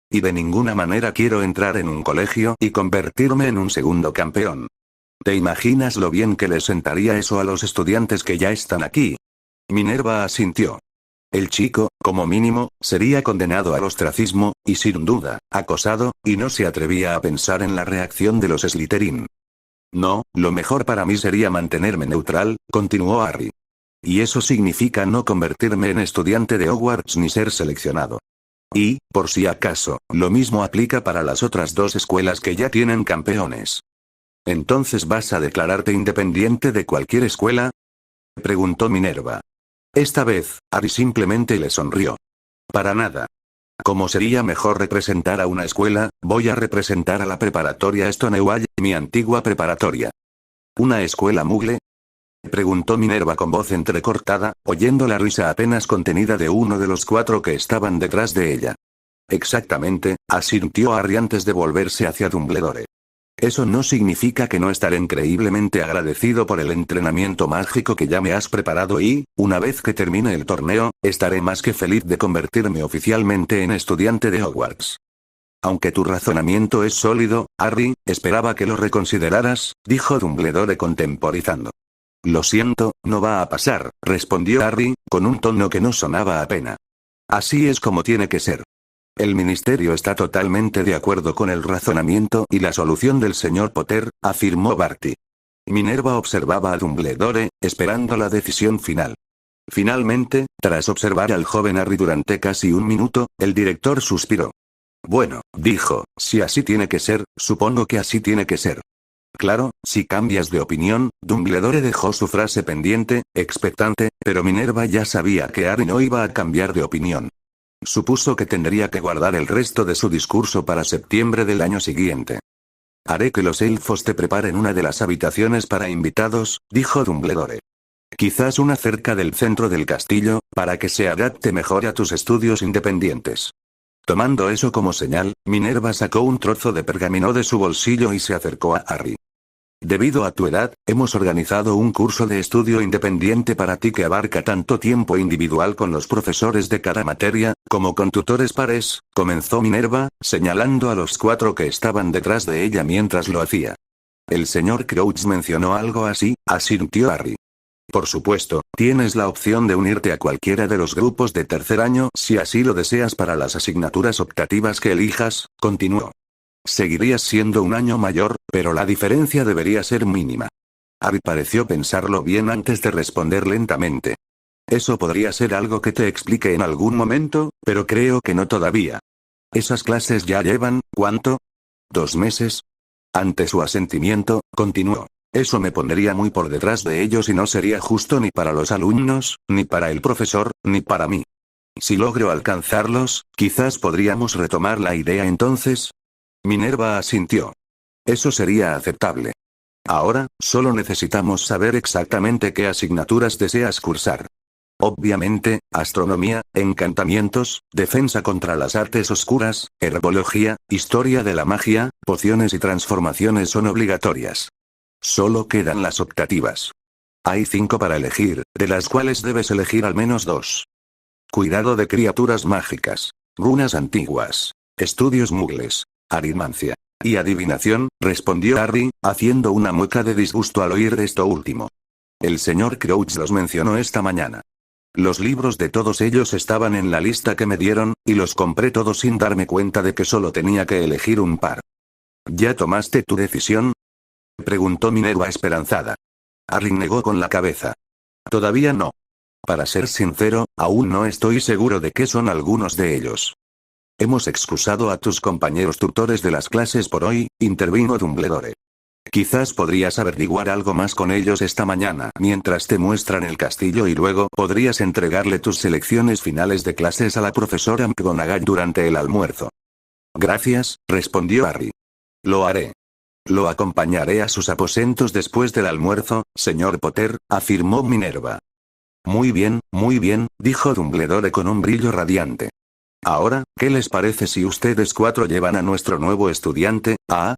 Y de ninguna manera quiero entrar en un colegio y convertirme en un segundo campeón. ¿Te imaginas lo bien que les sentaría eso a los estudiantes que ya están aquí? Minerva asintió. El chico, como mínimo, sería condenado al ostracismo, y sin duda, acosado, y no se atrevía a pensar en la reacción de los Slytherin. No, lo mejor para mí sería mantenerme neutral, continuó Harry. Y eso significa no convertirme en estudiante de Hogwarts ni ser seleccionado. Y, por si acaso, lo mismo aplica para las otras 2 escuelas que ya tienen campeones. ¿Entonces vas a declararte independiente de cualquier escuela?, preguntó Minerva. Esta vez, Harry simplemente le sonrió. Para nada. Como sería mejor representar a una escuela, voy a representar a la preparatoria Stonewall, mi antigua preparatoria. ¿Una escuela Mugle?, preguntó Minerva con voz entrecortada, oyendo la risa apenas contenida de uno de los 4 que estaban detrás de ella. Exactamente, asintió Harry antes de volverse hacia Dumbledore. Eso no significa que no estaré increíblemente agradecido por el entrenamiento mágico que ya me has preparado y, una vez que termine el torneo, estaré más que feliz de convertirme oficialmente en estudiante de Hogwarts. Aunque tu razonamiento es sólido, Harry, esperaba que lo reconsideraras, dijo Dumbledore contemporizando. Lo siento, no va a pasar, respondió Harry, con un tono que no sonaba a pena. Así es como tiene que ser. El ministerio está totalmente de acuerdo con el razonamiento y la solución del señor Potter, afirmó Barty. Minerva observaba a Dumbledore, esperando la decisión final. Finalmente, tras observar al joven Harry durante casi un minuto, el director suspiró. Bueno, dijo, si así tiene que ser, supongo que así tiene que ser. Claro, si cambias de opinión, Dumbledore dejó su frase pendiente, expectante, pero Minerva ya sabía que Harry no iba a cambiar de opinión. Supuso que tendría que guardar el resto de su discurso para septiembre del año siguiente. Haré que los elfos te preparen una de las habitaciones para invitados, dijo Dumbledore. Quizás una cerca del centro del castillo, para que se adapte mejor a tus estudios independientes. Tomando eso como señal, Minerva sacó un trozo de pergamino de su bolsillo y se acercó a Harry. Debido a tu edad, hemos organizado un curso de estudio independiente para ti que abarca tanto tiempo individual con los profesores de cada materia, como con tutores pares, comenzó Minerva, señalando a los 4 que estaban detrás de ella mientras lo hacía. El señor Crouch mencionó algo así, asintió Harry. Por supuesto, tienes la opción de unirte a cualquiera de los grupos de tercer año si así lo deseas para las asignaturas optativas que elijas, continuó. Seguirías siendo un año mayor, pero la diferencia debería ser mínima. Harry pareció pensarlo bien antes de responder lentamente. Eso podría ser algo que te explique en algún momento, pero creo que no todavía. Esas clases ya llevan, ¿cuánto? ¿2 meses? Ante su asentimiento, continuó. Eso me pondría muy por detrás de ellos y no sería justo ni para los alumnos, ni para el profesor, ni para mí. Si logro alcanzarlos, quizás podríamos retomar la idea entonces. Minerva asintió. Eso sería aceptable. Ahora, solo necesitamos saber exactamente qué asignaturas deseas cursar. Obviamente, astronomía, encantamientos, defensa contra las artes oscuras, herbología, historia de la magia, pociones y transformaciones son obligatorias. Solo quedan las optativas. Hay 5 para elegir, de las cuales debes elegir al menos 2. Cuidado de criaturas mágicas. Runas antiguas. Estudios mugles. Aritmancia. Y adivinación, respondió Harry, haciendo una mueca de disgusto al oír esto último. El señor Crouch los mencionó esta mañana. Los libros de todos ellos estaban en la lista que me dieron, y los compré todos sin darme cuenta de que solo tenía que elegir un par. ¿Ya tomaste tu decisión? Preguntó Minerva esperanzada. Harry negó con la cabeza. Todavía no. Para ser sincero, aún no estoy seguro de qué son algunos de ellos. Hemos excusado a tus compañeros tutores de las clases por hoy, intervino Dumbledore. Quizás podrías averiguar algo más con ellos esta mañana mientras te muestran el castillo y luego podrías entregarle tus selecciones finales de clases a la profesora McGonagall durante el almuerzo. Gracias, respondió Harry. Lo haré. Lo acompañaré a sus aposentos después del almuerzo, señor Potter, afirmó Minerva. Muy bien, dijo Dumbledore con un brillo radiante. Ahora, ¿qué les parece si ustedes 4 llevan a nuestro nuevo estudiante, a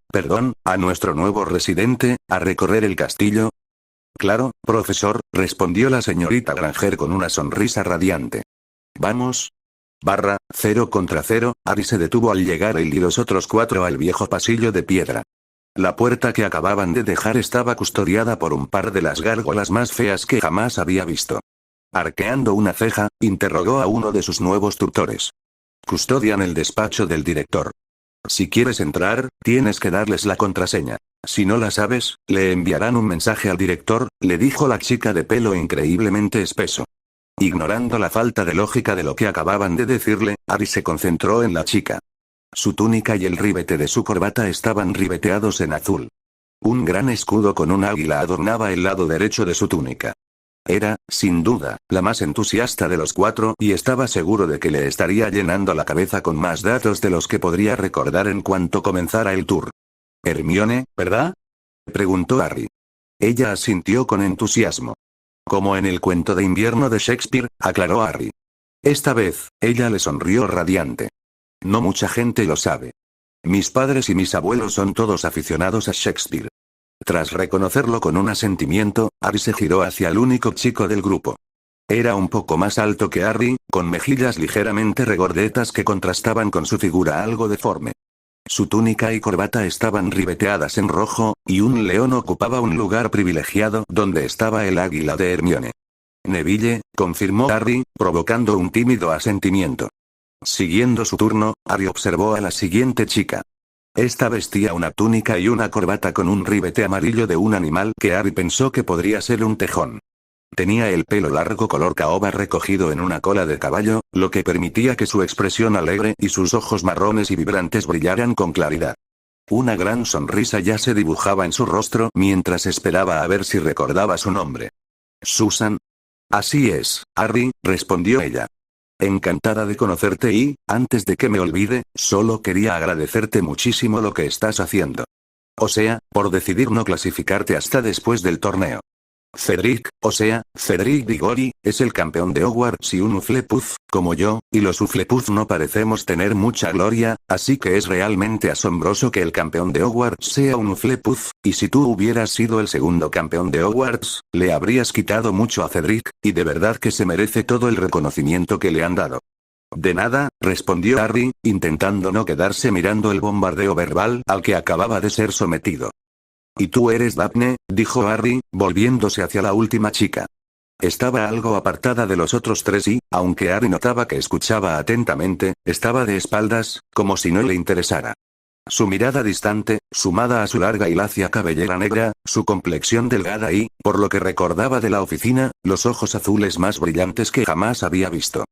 nuestro nuevo residente, a recorrer el castillo? Claro, profesor, respondió la señorita Granger con una sonrisa radiante. Vamos. 0 contra 0, Harry se detuvo al llegar él y los otros 4 al viejo pasillo de piedra. La puerta que acababan de dejar estaba custodiada por un par de las gárgolas más feas que jamás había visto. Arqueando una ceja, interrogó a uno de sus nuevos tutores. Custodian el despacho del director. Si quieres entrar, tienes que darles la contraseña. Si no la sabes, le enviarán un mensaje al director, le dijo la chica de pelo increíblemente espeso. Ignorando la falta de lógica de lo que acababan de decirle, Harry se concentró en la chica. Su túnica y el ribete de su corbata estaban ribeteados en azul. Un gran escudo con un águila adornaba el lado derecho de su túnica. Era, sin duda, la más entusiasta de los 4 y estaba seguro de que le estaría llenando la cabeza con más datos de los que podría recordar en cuanto comenzara el tour. Hermione, ¿verdad? Preguntó Harry. Ella asintió con entusiasmo. Como en el cuento de invierno de Shakespeare, aclaró Harry. Esta vez, ella le sonrió radiante. No mucha gente lo sabe. Mis padres y mis abuelos son todos aficionados a Shakespeare. Tras reconocerlo con un asentimiento, Harry se giró hacia el único chico del grupo. Era un poco más alto que Harry, con mejillas ligeramente regordetas que contrastaban con su figura algo deforme. Su túnica y corbata estaban ribeteadas en rojo, y un león ocupaba un lugar privilegiado donde estaba el águila de Hermione. Neville, confirmó Harry, provocando un tímido asentimiento. Siguiendo su turno, Harry observó a la siguiente chica. Esta vestía una túnica y una corbata con un ribete amarillo de un animal que Harry pensó que podría ser un tejón. Tenía el pelo largo color caoba recogido en una cola de caballo, lo que permitía que su expresión alegre y sus ojos marrones y vibrantes brillaran con claridad. Una gran sonrisa ya se dibujaba en su rostro mientras esperaba a ver si recordaba su nombre. Susan. Así es, Harry, respondió ella. Encantada de conocerte y, antes de que me olvide, solo quería agradecerte muchísimo lo que estás haciendo. O sea, por decidir no clasificarte hasta después del torneo. Cedric Diggory, es el campeón de Hogwarts y un Hufflepuff, como yo, y los Hufflepuff no parecemos tener mucha gloria, así que es realmente asombroso que el campeón de Hogwarts sea un Hufflepuff, y si tú hubieras sido el segundo campeón de Hogwarts, le habrías quitado mucho a Cedric, y de verdad que se merece todo el reconocimiento que le han dado. De nada, respondió Harry, intentando no quedarse mirando el bombardeo verbal al que acababa de ser sometido. ¿Y tú eres Daphne?, dijo Harry, volviéndose hacia la última chica. Estaba algo apartada de los otros 3 y, aunque Harry notaba que escuchaba atentamente, estaba de espaldas, como si no le interesara. Su mirada distante, sumada a su larga y lacia cabellera negra, su complexión delgada y, por lo que recordaba de la oficina, los ojos azules más brillantes que jamás había visto.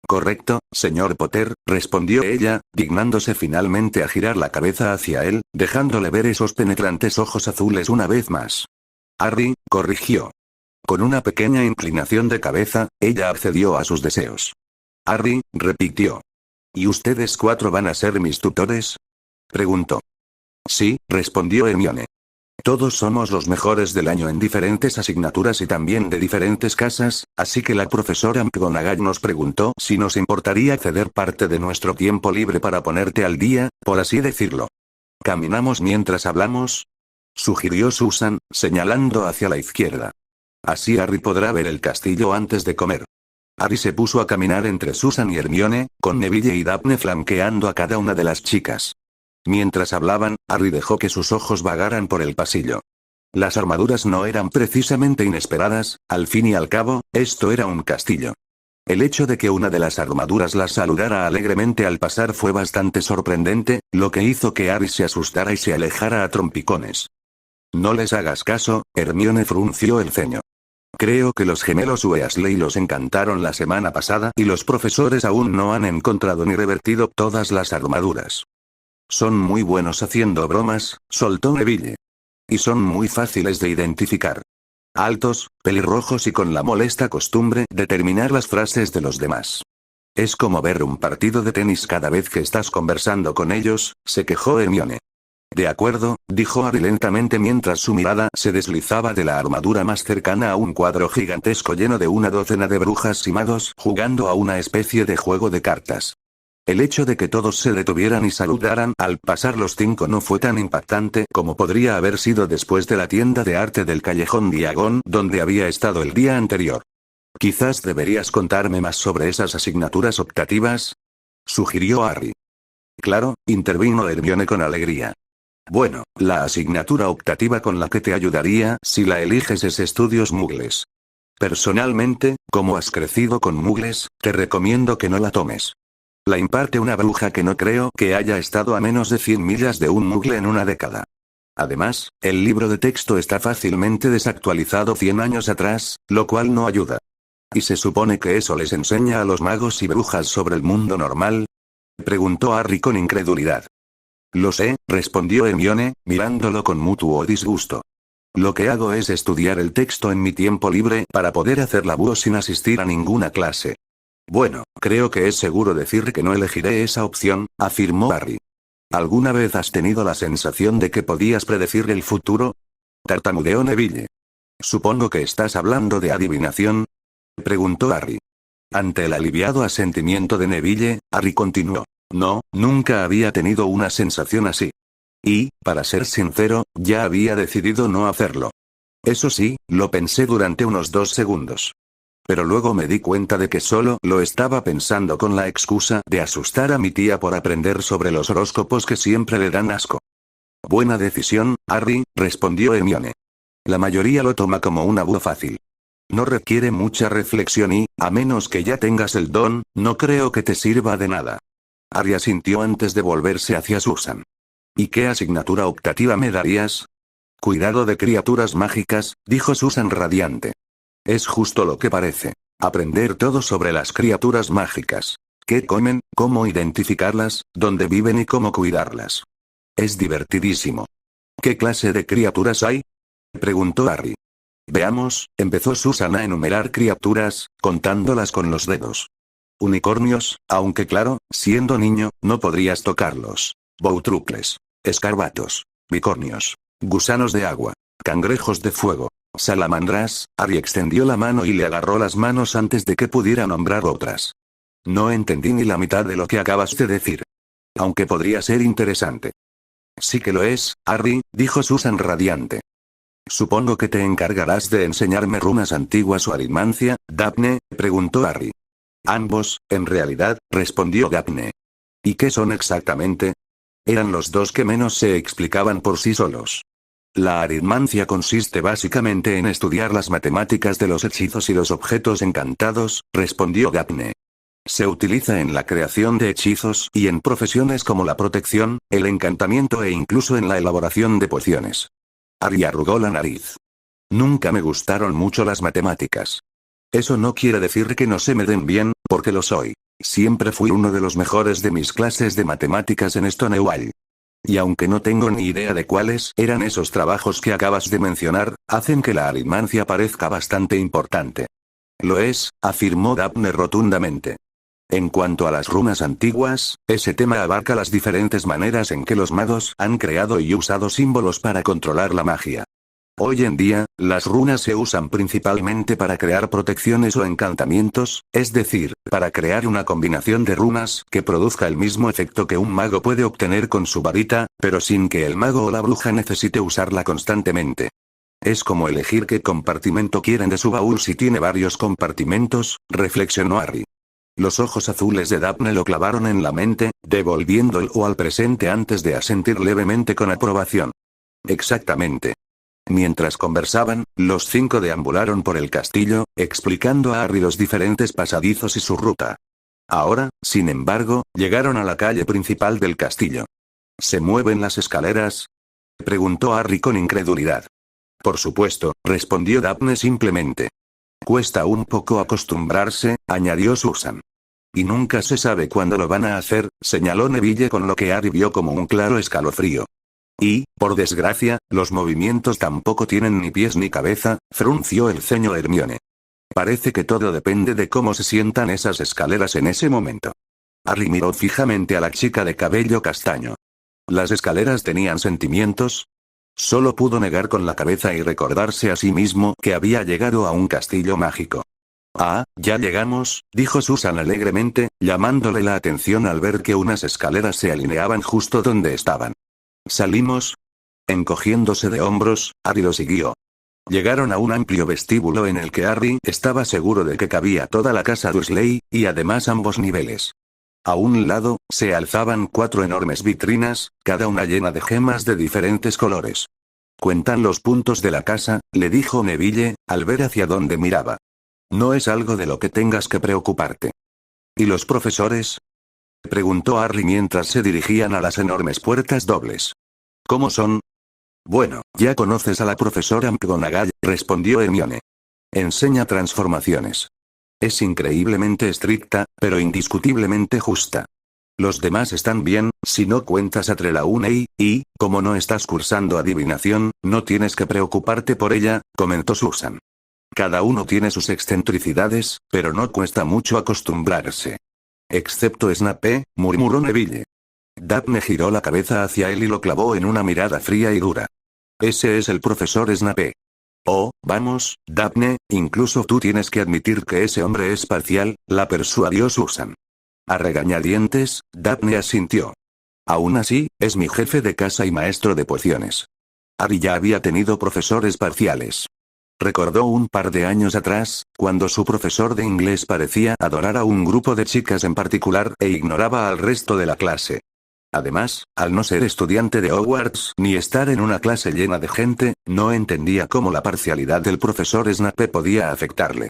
Correcto, señor Potter, respondió ella, dignándose finalmente a girar la cabeza hacia él, dejándole ver esos penetrantes ojos azules una vez más. Harry, corrigió. Con una pequeña inclinación de cabeza, ella accedió a sus deseos. Harry, repitió. ¿Y ustedes 4 van a ser mis tutores? Preguntó. Sí, respondió Hermione. Todos somos los mejores del año en diferentes asignaturas y también de diferentes casas, así que la profesora McGonagall nos preguntó si nos importaría ceder parte de nuestro tiempo libre para ponerte al día, por así decirlo. ¿Caminamos mientras hablamos?, sugirió Susan, señalando hacia la izquierda. Así Harry podrá ver el castillo antes de comer. Harry se puso a caminar entre Susan y Hermione, con Neville y Daphne flanqueando a cada una de las chicas. Mientras hablaban, Harry dejó que sus ojos vagaran por el pasillo. Las armaduras no eran precisamente inesperadas, al fin y al cabo, esto era un castillo. El hecho de que una de las armaduras las saludara alegremente al pasar fue bastante sorprendente, lo que hizo que Harry se asustara y se alejara a trompicones. No les hagas caso, Hermione frunció el ceño. Creo que los gemelos Weasley los encantaron la semana pasada y los profesores aún no han encontrado ni revertido todas las armaduras. Son muy buenos haciendo bromas, soltó Neville. Y son muy fáciles de identificar. Altos, pelirrojos y con la molesta costumbre de terminar las frases de los demás. Es como ver un partido de tenis cada vez que estás conversando con ellos, se quejó Hermione. De acuerdo, dijo Harry lentamente mientras su mirada se deslizaba de la armadura más cercana a un cuadro gigantesco lleno de una docena de brujas y magos jugando a una especie de juego de cartas. El hecho de que todos se detuvieran y saludaran al pasar los 5 no fue tan impactante como podría haber sido después de la tienda de arte del callejón Diagon donde había estado el día anterior. Quizás deberías contarme más sobre esas asignaturas optativas, sugirió Harry. Claro, intervino Hermione con alegría. Bueno, la asignatura optativa con la que te ayudaría si la eliges es estudios mugles. Personalmente, como has crecido con mugles, te recomiendo que no la tomes. La imparte una bruja que no creo que haya estado a menos de 100 millas de un mugle en una década. Además, el libro de texto está fácilmente desactualizado 100 años atrás, lo cual no ayuda. ¿Y se supone que eso les enseña a los magos y brujas sobre el mundo normal?, preguntó Harry con incredulidad. Lo sé, respondió Hermione, mirándolo con mutuo disgusto. Lo que hago es estudiar el texto en mi tiempo libre para poder hacer la búho sin asistir a ninguna clase. Bueno, creo que es seguro decir que no elegiré esa opción, afirmó Harry. ¿Alguna vez has tenido la sensación de que podías predecir el futuro?, tartamudeó Neville. Supongo que estás hablando de adivinación, preguntó Harry. Ante el aliviado asentimiento de Neville, Harry continuó. No, nunca había tenido una sensación así. Y, para ser sincero, ya había decidido no hacerlo. Eso sí, lo pensé durante unos 2 segundos. Pero luego me di cuenta de que solo lo estaba pensando con la excusa de asustar a mi tía por aprender sobre los horóscopos que siempre le dan asco. Buena decisión, Harry, respondió Hermione. La mayoría lo toma como una búho fácil. No requiere mucha reflexión y, a menos que ya tengas el don, no creo que te sirva de nada. Harry asintió antes de volverse hacia Susan. ¿Y qué asignatura optativa me darías? Cuidado de criaturas mágicas, dijo Susan radiante. Es justo lo que parece. Aprender todo sobre las criaturas mágicas. ¿Qué comen, cómo identificarlas, dónde viven y cómo cuidarlas? Es divertidísimo. ¿Qué clase de criaturas hay?, preguntó Harry. Veamos, empezó Susan a enumerar criaturas, contándolas con los dedos. Unicornios, aunque claro, siendo niño, no podrías tocarlos. Boutrucles. Escarbatos. Bicornios. Gusanos de agua. Cangrejos de fuego. Salamandras. Harry extendió la mano y le agarró las manos antes de que pudiera nombrar otras. No entendí ni la mitad de lo que acabas de decir. Aunque podría ser interesante. Sí que lo es, Harry, dijo Susan radiante. Supongo que te encargarás de enseñarme runas antiguas o aritmancia, Daphne, preguntó Harry. Ambos, en realidad, respondió Daphne. ¿Y qué son exactamente? Eran los dos que menos se explicaban por sí solos. La aritmancia consiste básicamente en estudiar las matemáticas de los hechizos y los objetos encantados, respondió Daphne. Se utiliza en la creación de hechizos y en profesiones como la protección, el encantamiento e incluso en la elaboración de pociones. Harry arrugó la nariz. Nunca me gustaron mucho las matemáticas. Eso no quiere decir que no se me den bien, porque lo soy. Siempre fui uno de los mejores de mis clases de matemáticas en Stonewall. Y aunque no tengo ni idea de cuáles eran esos trabajos que acabas de mencionar, hacen que la aritmancia parezca bastante importante. Lo es, afirmó Daphne rotundamente. En cuanto a las runas antiguas, ese tema abarca las diferentes maneras en que los magos han creado y usado símbolos para controlar la magia. Hoy en día, las runas se usan principalmente para crear protecciones o encantamientos, es decir, para crear una combinación de runas que produzca el mismo efecto que un mago puede obtener con su varita, pero sin que el mago o la bruja necesite usarla constantemente. Es como elegir qué compartimento quieren de su baúl si tiene varios compartimentos, reflexionó Harry. Los ojos azules de Daphne lo clavaron en la mente, devolviéndolo al presente antes de asentir levemente con aprobación. Exactamente. Mientras conversaban, los 5 deambularon por el castillo, explicando a Harry los diferentes pasadizos y su ruta. Ahora, sin embargo, llegaron a la calle principal del castillo. ¿Se mueven las escaleras?, preguntó Harry con incredulidad. Por supuesto, respondió Daphne simplemente. Cuesta un poco acostumbrarse, añadió Susan. Y nunca se sabe cuándo lo van a hacer, señaló Neville con lo que Harry vio como un claro escalofrío. Y, por desgracia, los movimientos tampoco tienen ni pies ni cabeza, frunció el ceño Hermione. Parece que todo depende de cómo se sientan esas escaleras en ese momento. Harry miró fijamente a la chica de cabello castaño. ¿Las escaleras tenían sentimientos? Solo pudo negar con la cabeza y recordarse a sí mismo que había llegado a un castillo mágico. Ah, ya llegamos, dijo Susan alegremente, llamándole la atención al ver que unas escaleras se alineaban justo donde estaban. ¿Salimos? Encogiéndose de hombros, Harry lo siguió. Llegaron a un amplio vestíbulo en el que Harry estaba seguro de que cabía toda la casa Dursley, y además ambos niveles. A un lado, se alzaban 4 enormes vitrinas, cada una llena de gemas de diferentes colores. Cuentan los puntos de la casa, le dijo Neville, al ver hacia dónde miraba. No es algo de lo que tengas que preocuparte. ¿Y los profesores?, preguntó Harry mientras se dirigían a las enormes puertas dobles. ¿Cómo son? Bueno, ya conoces a la profesora McGonagall, respondió Hermione. Enseña transformaciones. Es increíblemente estricta, pero indiscutiblemente justa. Los demás están bien, si no cuentas a Trelawney, y, como no estás cursando adivinación, no tienes que preocuparte por ella, comentó Susan. Cada uno tiene sus excentricidades, pero no cuesta mucho acostumbrarse. Excepto Snape, murmuró Neville. Daphne giró la cabeza hacia él y lo clavó en una mirada fría y dura. Ese es el profesor Snape. Oh, vamos, Daphne, incluso tú tienes que admitir que ese hombre es parcial, la persuadió Susan. A regañadientes, Daphne asintió. Aún así, es mi jefe de casa y maestro de pociones. Harry ya había tenido profesores parciales. Recordó un par de años atrás, cuando su profesor de inglés parecía adorar a un grupo de chicas en particular e ignoraba al resto de la clase. Además, al no ser estudiante de Hogwarts ni estar en una clase llena de gente, no entendía cómo la parcialidad del profesor Snape podía afectarle.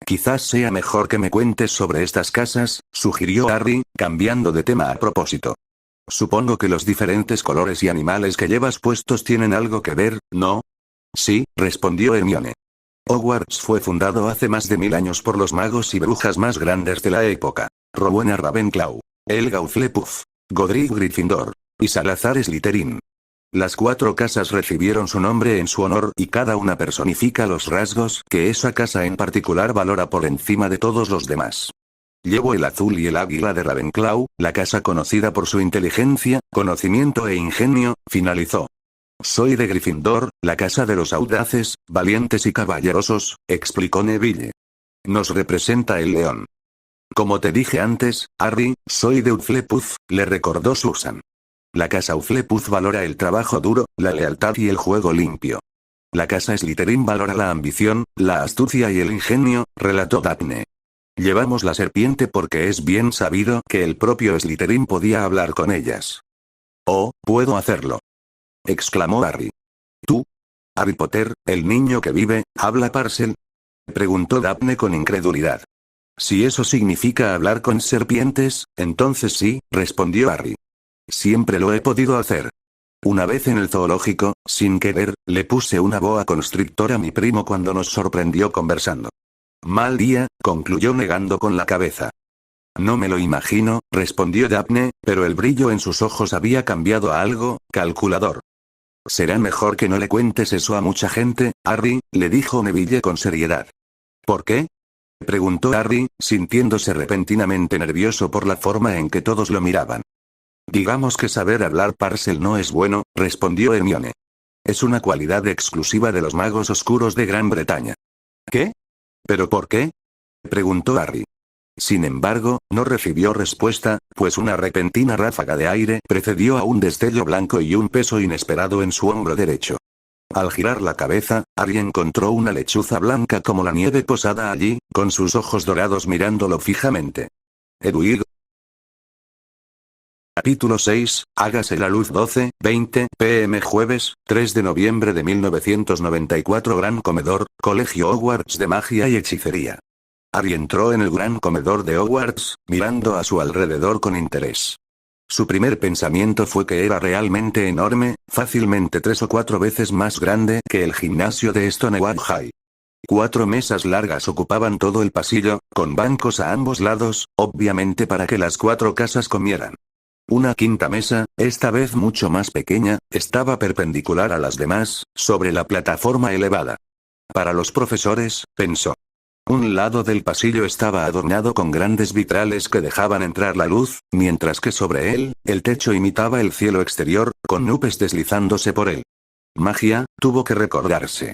Quizás sea mejor que me cuentes sobre estas casas, sugirió Harry, cambiando de tema a propósito. Supongo que los diferentes colores y animales que llevas puestos tienen algo que ver, ¿no? Sí, respondió Hermione. Hogwarts fue fundado hace más de 1000 años por los magos y brujas más grandes de la época. Rowena Ravenclaw, Helga Hufflepuff, Godric Gryffindor y Salazar Slytherin. Las 4 casas recibieron su nombre en su honor y cada una personifica los rasgos que esa casa en particular valora por encima de todos los demás. Llevo el azul y el águila de Ravenclaw, la casa conocida por su inteligencia, conocimiento e ingenio, finalizó. Soy de Gryffindor, la casa de los audaces, valientes y caballerosos, explicó Neville. Nos representa el león. Como te dije antes, Harry, soy de Hufflepuff, le recordó Susan. La casa Hufflepuff valora el trabajo duro, la lealtad y el juego limpio. La casa Slytherin valora la ambición, la astucia y el ingenio, relató Daphne. Llevamos la serpiente porque es bien sabido que el propio Slytherin podía hablar con ellas. Oh, puedo hacerlo, exclamó Harry. ¿Tú? Harry Potter, el niño que vive, habla Parcel, preguntó Daphne con incredulidad. Si eso significa hablar con serpientes, entonces sí, respondió Harry. Siempre lo he podido hacer. Una vez en el zoológico, sin querer, le puse una boa constrictor a mi primo cuando nos sorprendió conversando. Mal día, concluyó negando con la cabeza. No me lo imagino, respondió Daphne, pero el brillo en sus ojos había cambiado a algo calculador. Será mejor que no le cuentes eso a mucha gente, Harry, le dijo Neville con seriedad. ¿Por qué? Preguntó Harry, sintiéndose repentinamente nervioso por la forma en que todos lo miraban. Digamos que saber hablar Parcel no es bueno, respondió Hermione. Es una cualidad exclusiva de los magos oscuros de Gran Bretaña. ¿Qué? ¿Pero por qué? Preguntó Harry. Sin embargo, no recibió respuesta, pues una repentina ráfaga de aire precedió a un destello blanco y un peso inesperado en su hombro derecho. Al girar la cabeza, Harry encontró una lechuza blanca como la nieve posada allí, con sus ojos dorados mirándolo fijamente. Hedwig. Capítulo 6, hágase la luz 12:20 p.m. Jueves, 3 de noviembre de 1994 Gran Comedor, Colegio Hogwarts de Magia y Hechicería. Harry entró en el gran comedor de Hogwarts, mirando a su alrededor con interés. Su primer pensamiento fue que era realmente enorme, fácilmente 3 o 4 veces más grande que el gimnasio de Stonewall High. 4 mesas largas ocupaban todo el pasillo, con bancos a ambos lados, obviamente para que las 4 casas comieran. Una quinta mesa, esta vez mucho más pequeña, estaba perpendicular a las demás, sobre la plataforma elevada. Para los profesores, pensó. Un lado del pasillo estaba adornado con grandes vitrales que dejaban entrar la luz, mientras que sobre él, el techo imitaba el cielo exterior, con nubes deslizándose por él. Magia, tuvo que recordarse.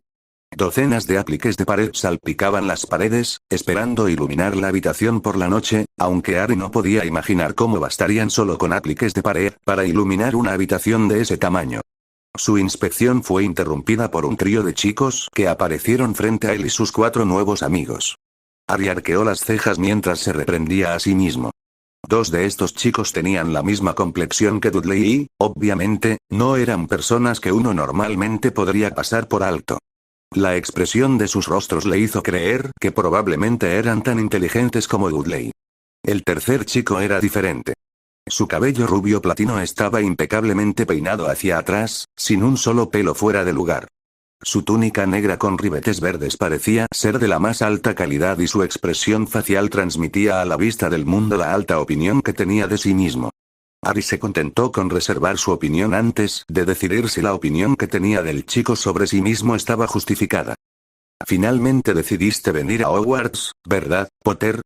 Docenas de apliques de pared salpicaban las paredes, esperando iluminar la habitación por la noche, aunque Harry no podía imaginar cómo bastarían solo con apliques de pared para iluminar una habitación de ese tamaño. Su inspección fue interrumpida por un trío de chicos que aparecieron frente a él y sus 4 nuevos amigos. Harry arqueó las cejas mientras se reprendía a sí mismo. 2 de estos chicos tenían la misma complexión que Dudley y, obviamente, no eran personas que uno normalmente podría pasar por alto. La expresión de sus rostros le hizo creer que probablemente eran tan inteligentes como Dudley. El tercer chico era diferente. Su cabello rubio platino estaba impecablemente peinado hacia atrás, sin un solo pelo fuera de lugar. Su túnica negra con ribetes verdes parecía ser de la más alta calidad y su expresión facial transmitía a la vista del mundo la alta opinión que tenía de sí mismo. Harry se contentó con reservar su opinión antes de decidir si la opinión que tenía del chico sobre sí mismo estaba justificada. Finalmente decidiste venir a Hogwarts, ¿verdad, Potter?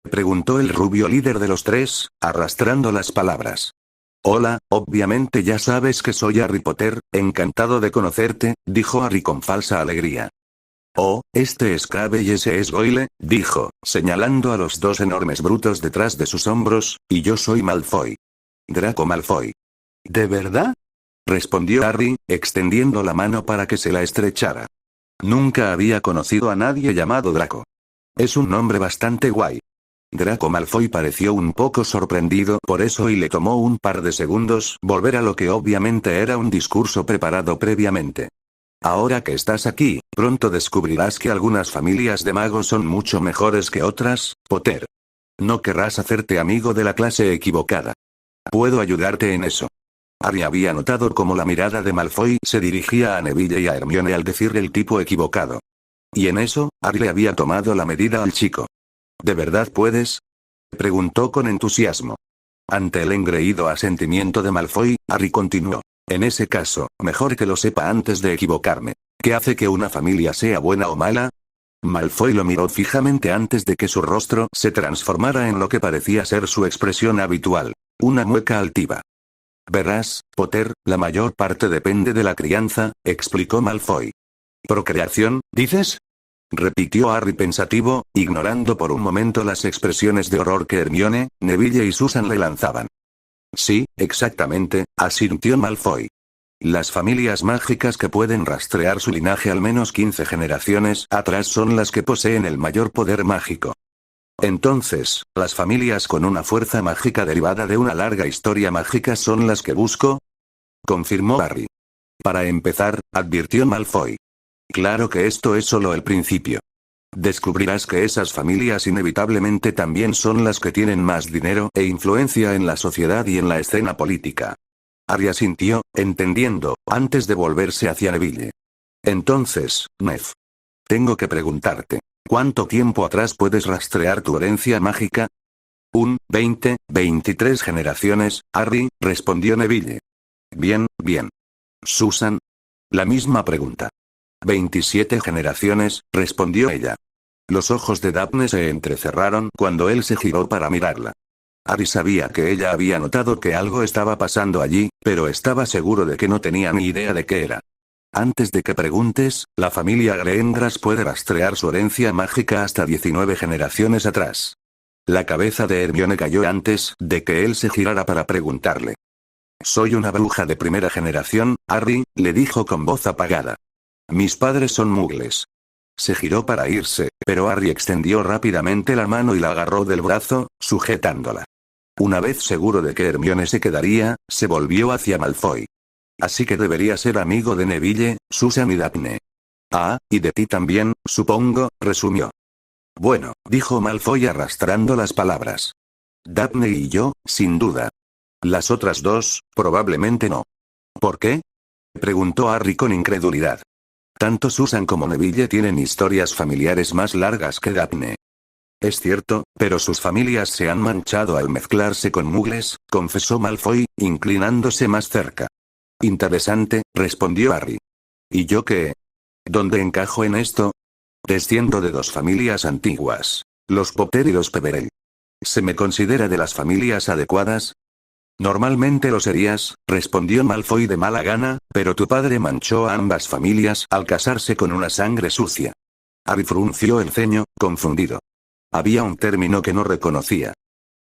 Preguntó el rubio líder de los 3, arrastrando las palabras. Hola, obviamente ya sabes que soy Harry Potter, encantado de conocerte, dijo Harry con falsa alegría. Oh, este es Crabbe y ese es Goyle, dijo, señalando a los 2 enormes brutos detrás de sus hombros, y yo soy Malfoy. Draco Malfoy. ¿De verdad? Respondió Harry, extendiendo la mano para que se la estrechara. Nunca había conocido a nadie llamado Draco. Es un nombre bastante guay. Draco Malfoy pareció un poco sorprendido por eso y le tomó un par de segundos volver a lo que obviamente era un discurso preparado previamente. Ahora que estás aquí, pronto descubrirás que algunas familias de magos son mucho mejores que otras, Potter. No querrás hacerte amigo de la clase equivocada. Puedo ayudarte en eso. Harry había notado cómo la mirada de Malfoy se dirigía a Neville y a Hermione al decir el tipo equivocado. Y en eso, Harry le había tomado la medida al chico. ¿De verdad puedes? Preguntó con entusiasmo. Ante el engreído asentimiento de Malfoy, Harry continuó. En ese caso, mejor que lo sepa antes de equivocarme. ¿Qué hace que una familia sea buena o mala? Malfoy lo miró fijamente antes de que su rostro se transformara en lo que parecía ser su expresión habitual. Una mueca altiva. Verás, Potter, la mayor parte depende de la crianza, explicó Malfoy. ¿Procreación, dices? Repitió Harry pensativo, ignorando por un momento las expresiones de horror que Hermione, Neville y Susan le lanzaban. Sí, exactamente, asintió Malfoy. Las familias mágicas que pueden rastrear su linaje al menos 15 generaciones atrás son las que poseen el mayor poder mágico. Entonces, las familias con una fuerza mágica derivada de una larga historia mágica son las que busco, confirmó Harry. Para empezar, advirtió Malfoy. Claro que esto es solo el principio. Descubrirás que esas familias inevitablemente también son las que tienen más dinero e influencia en la sociedad y en la escena política. Harry asintió, entendiendo, antes de volverse hacia Neville. Entonces, Nev. Tengo que preguntarte. ¿Cuánto tiempo atrás puedes rastrear tu herencia mágica? 20, 23 generaciones, Harry, respondió Neville. Bien, bien. Susan. La misma pregunta. 27 generaciones, respondió ella. Los ojos de Daphne se entrecerraron cuando él se giró para mirarla. Harry sabía que ella había notado que algo estaba pasando allí, pero estaba seguro de que no tenía ni idea de qué era. Antes de que preguntes, la familia Greengrass puede rastrear su herencia mágica hasta 19 generaciones atrás. La cabeza de Hermione cayó antes de que él se girara para preguntarle. Soy una bruja de primera generación, Harry, le dijo con voz apagada. Mis padres son muggles. Se giró para irse, pero Harry extendió rápidamente la mano y la agarró del brazo, sujetándola. Una vez seguro de que Hermione se quedaría, se volvió hacia Malfoy. Así que debería ser amigo de Neville, Susan y Daphne. Ah, y de ti también, supongo, resumió. Bueno, dijo Malfoy arrastrando las palabras. Daphne y yo, sin duda. Las otras dos, probablemente no. ¿Por qué? Preguntó Harry con incredulidad. Tanto Susan como Neville tienen historias familiares más largas que Daphne. Es cierto, pero sus familias se han manchado al mezclarse con muggles, confesó Malfoy, inclinándose más cerca. Interesante, respondió Harry. ¿Y yo qué? ¿Dónde encajo en esto? Desciendo de dos familias antiguas. Los Potter y los Peverell. ¿Se me considera de las familias adecuadas? Normalmente lo serías, respondió Malfoy de mala gana, pero tu padre manchó a ambas familias al casarse con una sangre sucia. Harry frunció el ceño, confundido. Había un término que no reconocía.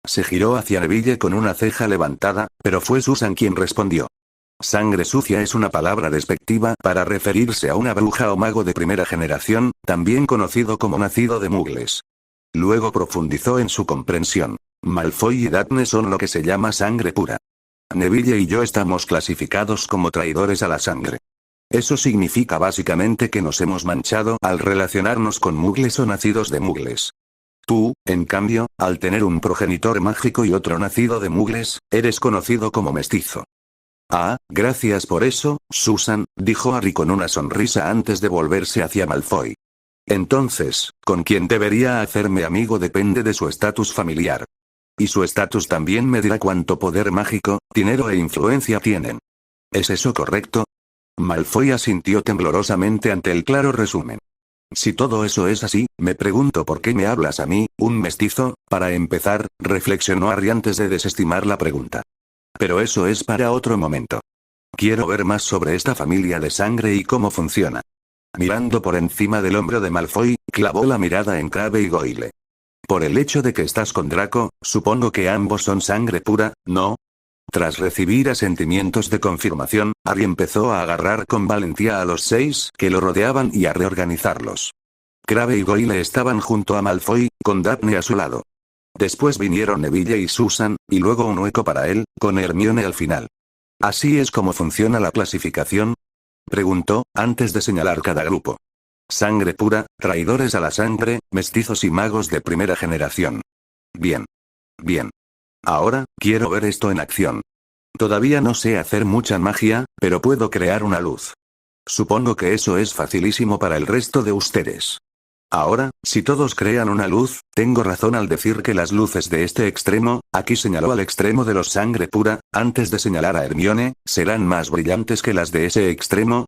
Se giró hacia Neville con una ceja levantada, pero fue Susan quien respondió. Sangre sucia es una palabra despectiva para referirse a una bruja o mago de primera generación, también conocido como nacido de muggles. Luego profundizó en su comprensión. Malfoy y Daphne son lo que se llama sangre pura. Neville y yo estamos clasificados como traidores a la sangre. Eso significa básicamente que nos hemos manchado al relacionarnos con muggles o nacidos de muggles. Tú, en cambio, al tener un progenitor mágico y otro nacido de muggles, eres conocido como mestizo. Ah, gracias por eso, Susan, dijo Harry con una sonrisa antes de volverse hacia Malfoy. Entonces, con quien debería hacerme amigo depende de su estatus familiar. Y su estatus también me dirá cuánto poder mágico, dinero e influencia tienen. ¿Es eso correcto? Malfoy asintió temblorosamente ante el claro resumen. Si todo eso es así, me pregunto por qué me hablas a mí, un mestizo, para empezar, reflexionó Harry antes de desestimar la pregunta. Pero eso es para otro momento. Quiero ver más sobre esta familia de sangre y cómo funciona. Mirando por encima del hombro de Malfoy, clavó la mirada en Crabbe y Goyle. Por el hecho de que estás con Draco, supongo que ambos son sangre pura, ¿no? Tras recibir asentimientos de confirmación, Harry empezó a agarrar con valentía a los 6 que lo rodeaban y a reorganizarlos. Crabbe y Goyle estaban junto a Malfoy, con Daphne a su lado. Después vinieron Neville y Susan, y luego un hueco para él, con Hermione al final. ¿Así es como funciona la clasificación? Preguntó, antes de señalar cada grupo. Sangre pura, traidores a la sangre, mestizos y magos de primera generación. Bien. Bien. Ahora, quiero ver esto en acción. Todavía no sé hacer mucha magia, pero puedo crear una luz. Supongo que eso es facilísimo para el resto de ustedes. Ahora, si todos crean una luz, tengo razón al decir que las luces de este extremo, aquí señaló al extremo de los sangre pura, antes de señalar a Hermione, serán más brillantes que las de ese extremo.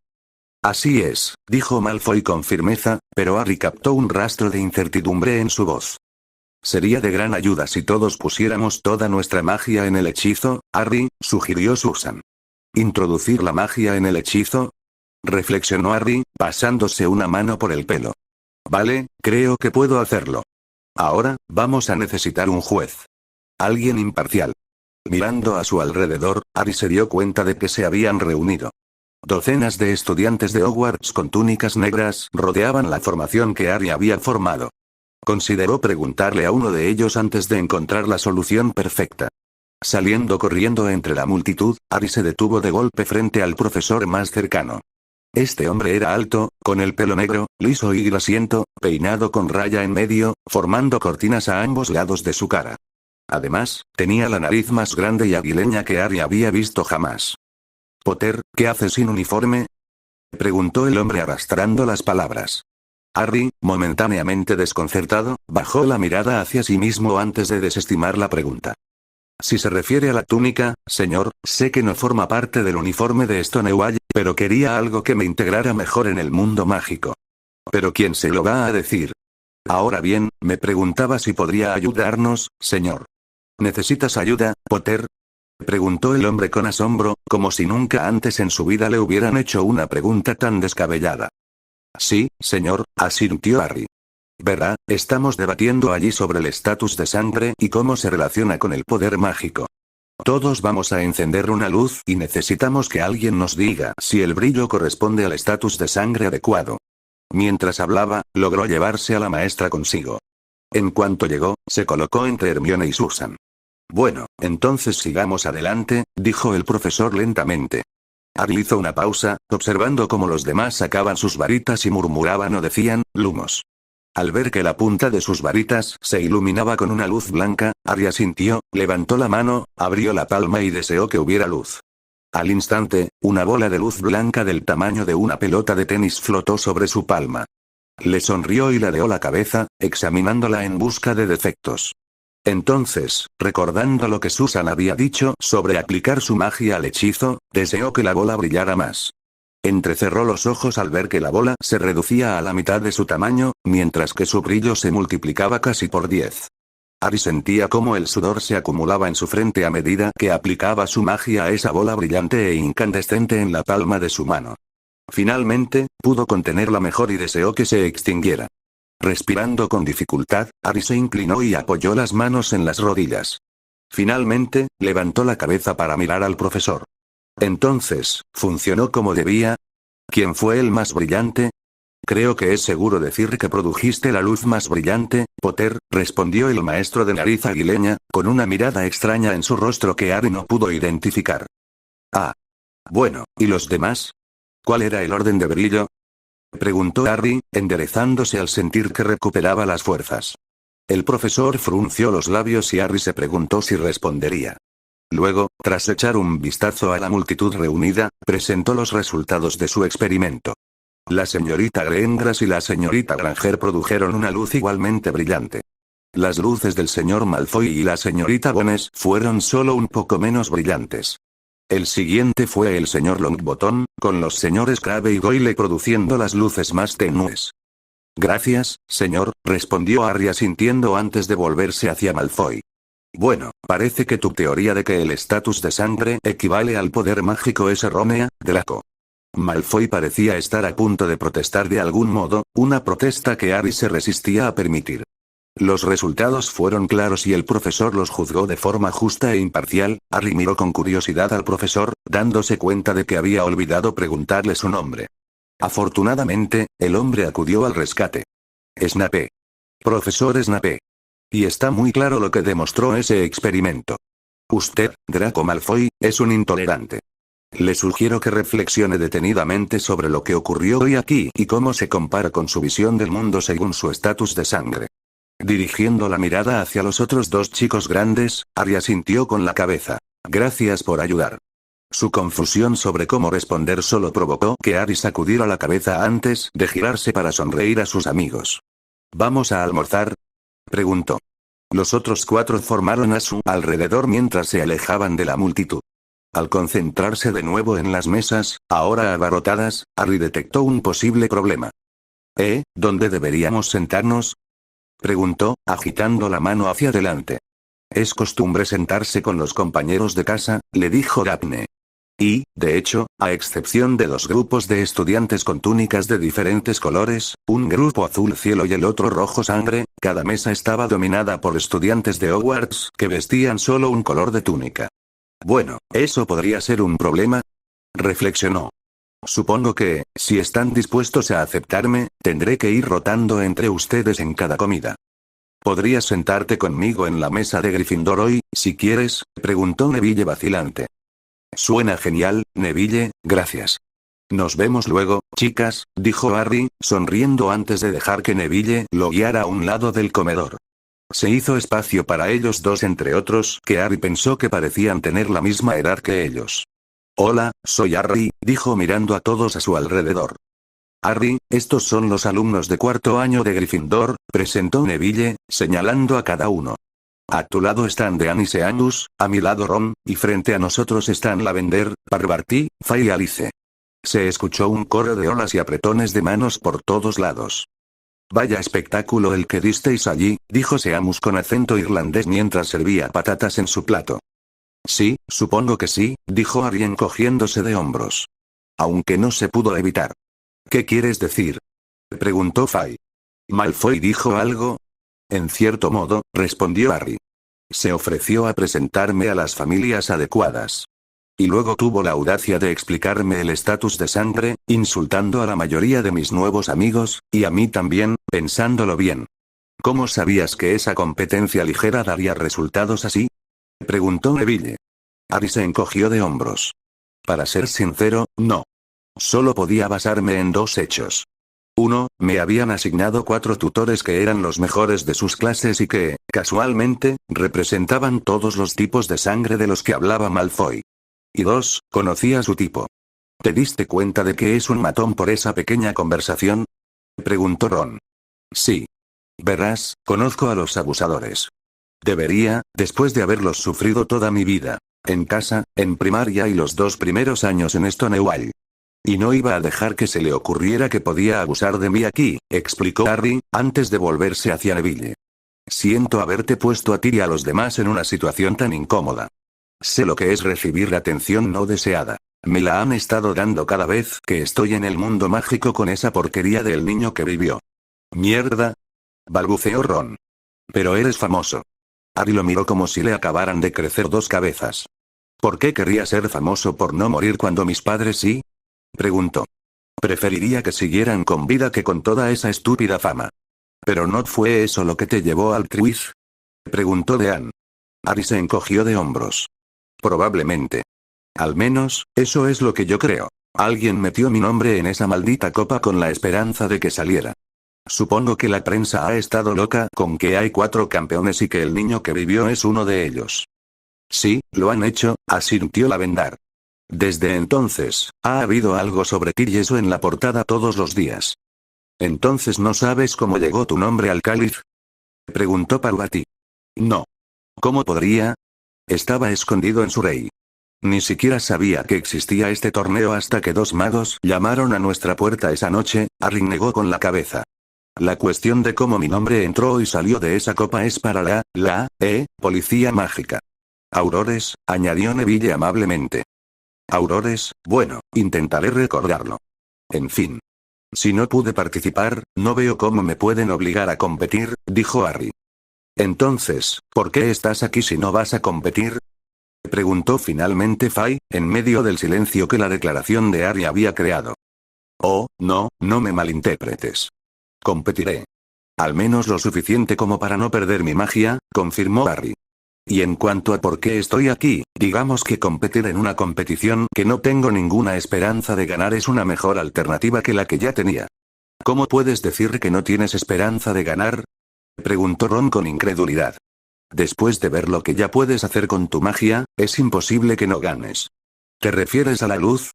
Así es, dijo Malfoy con firmeza, pero Harry captó un rastro de incertidumbre en su voz. Sería de gran ayuda si todos pusiéramos toda nuestra magia en el hechizo, Harry, sugirió Susan. ¿Introducir la magia en el hechizo? Reflexionó Harry, pasándose una mano por el pelo. Vale, creo que puedo hacerlo. Ahora, vamos a necesitar un juez. Alguien imparcial. Mirando a su alrededor, Harry se dio cuenta de que se habían reunido. Docenas de estudiantes de Hogwarts con túnicas negras rodeaban la formación que Harry había formado. Consideró preguntarle a uno de ellos antes de encontrar la solución perfecta. Saliendo corriendo entre la multitud, Harry se detuvo de golpe frente al profesor más cercano. Este hombre era alto, con el pelo negro, liso y grasiento, peinado con raya en medio, formando cortinas a ambos lados de su cara. Además, tenía la nariz más grande y aguileña que Harry había visto jamás. «Potter, ¿qué haces sin uniforme?», preguntó el hombre arrastrando las palabras. Harry, momentáneamente desconcertado, bajó la mirada hacia sí mismo antes de desestimar la pregunta. Si se refiere a la túnica, señor, sé que no forma parte del uniforme de Stonewall, pero quería algo que me integrara mejor en el mundo mágico. ¿Pero quién se lo va a decir? Ahora bien, me preguntaba si podría ayudarnos, señor. ¿Necesitas ayuda, Potter? Preguntó el hombre con asombro, como si nunca antes en su vida le hubieran hecho una pregunta tan descabellada. Sí, señor, asintió Harry. Verá, estamos debatiendo allí sobre el estatus de sangre y cómo se relaciona con el poder mágico. Todos vamos a encender una luz y necesitamos que alguien nos diga si el brillo corresponde al estatus de sangre adecuado. Mientras hablaba, logró llevarse a la maestra consigo. En cuanto llegó, se colocó entre Hermione y Susan. Bueno, entonces sigamos adelante, dijo el profesor lentamente. Harry hizo una pausa, observando cómo los demás sacaban sus varitas y murmuraban o decían, lumos. Al ver que la punta de sus varitas se iluminaba con una luz blanca, Harry asintió, levantó la mano, abrió la palma y deseó que hubiera luz. Al instante, una bola de luz blanca del tamaño de una pelota de tenis flotó sobre su palma. Le sonrió y ladeó la cabeza, examinándola en busca de defectos. Entonces, recordando lo que Susan había dicho sobre aplicar su magia al hechizo, deseó que la bola brillara más. Entrecerró los ojos al ver que la bola se reducía a la mitad de su tamaño, mientras que su brillo se multiplicaba casi por 10. Harry sentía cómo el sudor se acumulaba en su frente a medida que aplicaba su magia a esa bola brillante e incandescente en la palma de su mano. Finalmente, pudo contenerla mejor y deseó que se extinguiera. Respirando con dificultad, Harry se inclinó y apoyó las manos en las rodillas. Finalmente, levantó la cabeza para mirar al profesor. Entonces, ¿funcionó como debía? ¿Quién fue el más brillante? Creo que es seguro decir que produjiste la luz más brillante, Potter, respondió el maestro de nariz aguileña, con una mirada extraña en su rostro que Harry no pudo identificar. Ah. Bueno, ¿y los demás? ¿Cuál era el orden de brillo? Preguntó Harry, enderezándose al sentir que recuperaba las fuerzas. El profesor frunció los labios y Harry se preguntó si respondería. Luego, tras echar un vistazo a la multitud reunida, presentó los resultados de su experimento. La señorita Greengrass y la señorita Granger produjeron una luz igualmente brillante. Las luces del señor Malfoy y la señorita Bones fueron solo un poco menos brillantes. El siguiente fue el señor Longbottom, con los señores Crabbe y Goyle produciendo las luces más tenues. Gracias, señor, respondió Harry asintiendo antes de volverse hacia Malfoy. Bueno, parece que tu teoría de que el estatus de sangre equivale al poder mágico es errónea, Draco. Malfoy parecía estar a punto de protestar de algún modo, una protesta que Harry se resistía a permitir. Los resultados fueron claros y el profesor los juzgó de forma justa e imparcial. Harry miró con curiosidad al profesor, dándose cuenta de que había olvidado preguntarle su nombre. Afortunadamente, el hombre acudió al rescate. Snape. Profesor Snape. Y está muy claro lo que demostró ese experimento. Usted, Draco Malfoy, es un intolerante. Le sugiero que reflexione detenidamente sobre lo que ocurrió hoy aquí y cómo se compara con su visión del mundo según su estatus de sangre. Dirigiendo la mirada hacia los otros dos chicos grandes, Harry asintió con la cabeza. Gracias por ayudar. Su confusión sobre cómo responder solo provocó que Harry sacudiera la cabeza antes de girarse para sonreír a sus amigos. ¿Vamos a almorzar?, preguntó. Los otros cuatro formaron a su alrededor mientras se alejaban de la multitud. Al concentrarse de nuevo en las mesas, ahora abarrotadas, Harry detectó un posible problema. ¿Dónde deberíamos sentarnos?, preguntó, agitando la mano hacia adelante. Es costumbre sentarse con los compañeros de casa, le dijo Daphne. Y, de hecho, a excepción de dos grupos de estudiantes con túnicas de diferentes colores, un grupo azul cielo y el otro rojo sangre, cada mesa estaba dominada por estudiantes de Hogwarts que vestían solo un color de túnica. Bueno, eso podría ser un problema, reflexionó. Supongo que, si están dispuestos a aceptarme, tendré que ir rotando entre ustedes en cada comida. ¿Podrías sentarte conmigo en la mesa de Gryffindor hoy, si quieres?, preguntó Neville vacilante. Suena genial, Neville, gracias. Nos vemos luego, chicas, dijo Harry, sonriendo antes de dejar que Neville lo guiara a un lado del comedor. Se hizo espacio para ellos dos entre otros que Harry pensó que parecían tener la misma edad que ellos. Hola, soy Harry, dijo mirando a todos a su alrededor. Harry, estos son los alumnos de cuarto año de Gryffindor, presentó Neville, señalando a cada uno. A tu lado están Dean y Seamus, a mi lado Ron, y frente a nosotros están Lavender, Parvati, Fay y Alice. Se escuchó un coro de olas y apretones de manos por todos lados. Vaya espectáculo el que disteis allí, dijo Seamus con acento irlandés mientras servía patatas en su plato. Sí, supongo que sí, dijo Harry encogiéndose de hombros. Aunque no se pudo evitar. ¿Qué quieres decir? Preguntó Fay. ¿Malfoy dijo algo? En cierto modo, respondió Harry. Se ofreció a presentarme a las familias adecuadas. Y luego tuvo la audacia de explicarme el estatus de sangre, insultando a la mayoría de mis nuevos amigos, y a mí también, pensándolo bien. ¿Cómo sabías que esa competencia ligera daría resultados así? Preguntó Neville. Harry se encogió de hombros. Para ser sincero, no. Solo podía basarme en dos hechos. 1. Me habían asignado 4 tutores que eran los mejores de sus clases y que, casualmente, representaban todos los tipos de sangre de los que hablaba Malfoy. Y 2. Conocía su tipo. ¿Te diste cuenta de que es un matón por esa pequeña conversación? Preguntó Ron. Sí. Verás, conozco a los abusadores. Debería, después de haberlos sufrido toda mi vida. En casa, en primaria y los 2 primeros años en Stonewall. Y no iba a dejar que se le ocurriera que podía abusar de mí aquí, explicó Harry, antes de volverse hacia Neville. Siento haberte puesto a ti y a los demás en una situación tan incómoda. Sé lo que es recibir atención no deseada. Me la han estado dando cada vez que estoy en el mundo mágico con esa porquería del niño que vivió. Mierda. Balbuceó Ron. Pero eres famoso. Harry lo miró como si le acabaran de crecer 2 cabezas. ¿Por qué querría ser famoso por no morir cuando mis padres sí? Preguntó. Preferiría que siguieran con vida que con toda esa estúpida fama. ¿Pero no fue eso lo que te llevó al Triwizz? Preguntó Dean. Harry se encogió de hombros. Probablemente. Al menos, eso es lo que yo creo. Alguien metió mi nombre en esa maldita copa con la esperanza de que saliera. Supongo que la prensa ha estado loca con que hay 4 campeones y que el niño que vivió es uno de ellos. Sí, lo han hecho, asintió Lavendar. Desde entonces, ha habido algo sobre ti y eso en la portada todos los días. ¿Entonces no sabes cómo llegó tu nombre al cáliz? Preguntó Parvati. No. ¿Cómo podría? Estaba escondido en Surrey. Ni siquiera sabía que existía este torneo hasta que 2 magos llamaron a nuestra puerta esa noche. Harry negó con la cabeza. La cuestión de cómo mi nombre entró y salió de esa copa es para policía mágica. Aurores, añadió Neville amablemente. Aurores, bueno, intentaré recordarlo. En fin. Si no pude participar, no veo cómo me pueden obligar a competir, dijo Harry. Entonces, ¿por qué estás aquí si no vas a competir? Preguntó finalmente Fay, en medio del silencio que la declaración de Harry había creado. Oh, no me malinterpretes. Competiré. Al menos lo suficiente como para no perder mi magia, confirmó Harry. Y en cuanto a por qué estoy aquí, digamos que competir en una competición que no tengo ninguna esperanza de ganar es una mejor alternativa que la que ya tenía. ¿Cómo puedes decir que no tienes esperanza de ganar? Preguntó Ron con incredulidad. Después de ver lo que ya puedes hacer con tu magia, es imposible que no ganes. ¿Te refieres a la luz?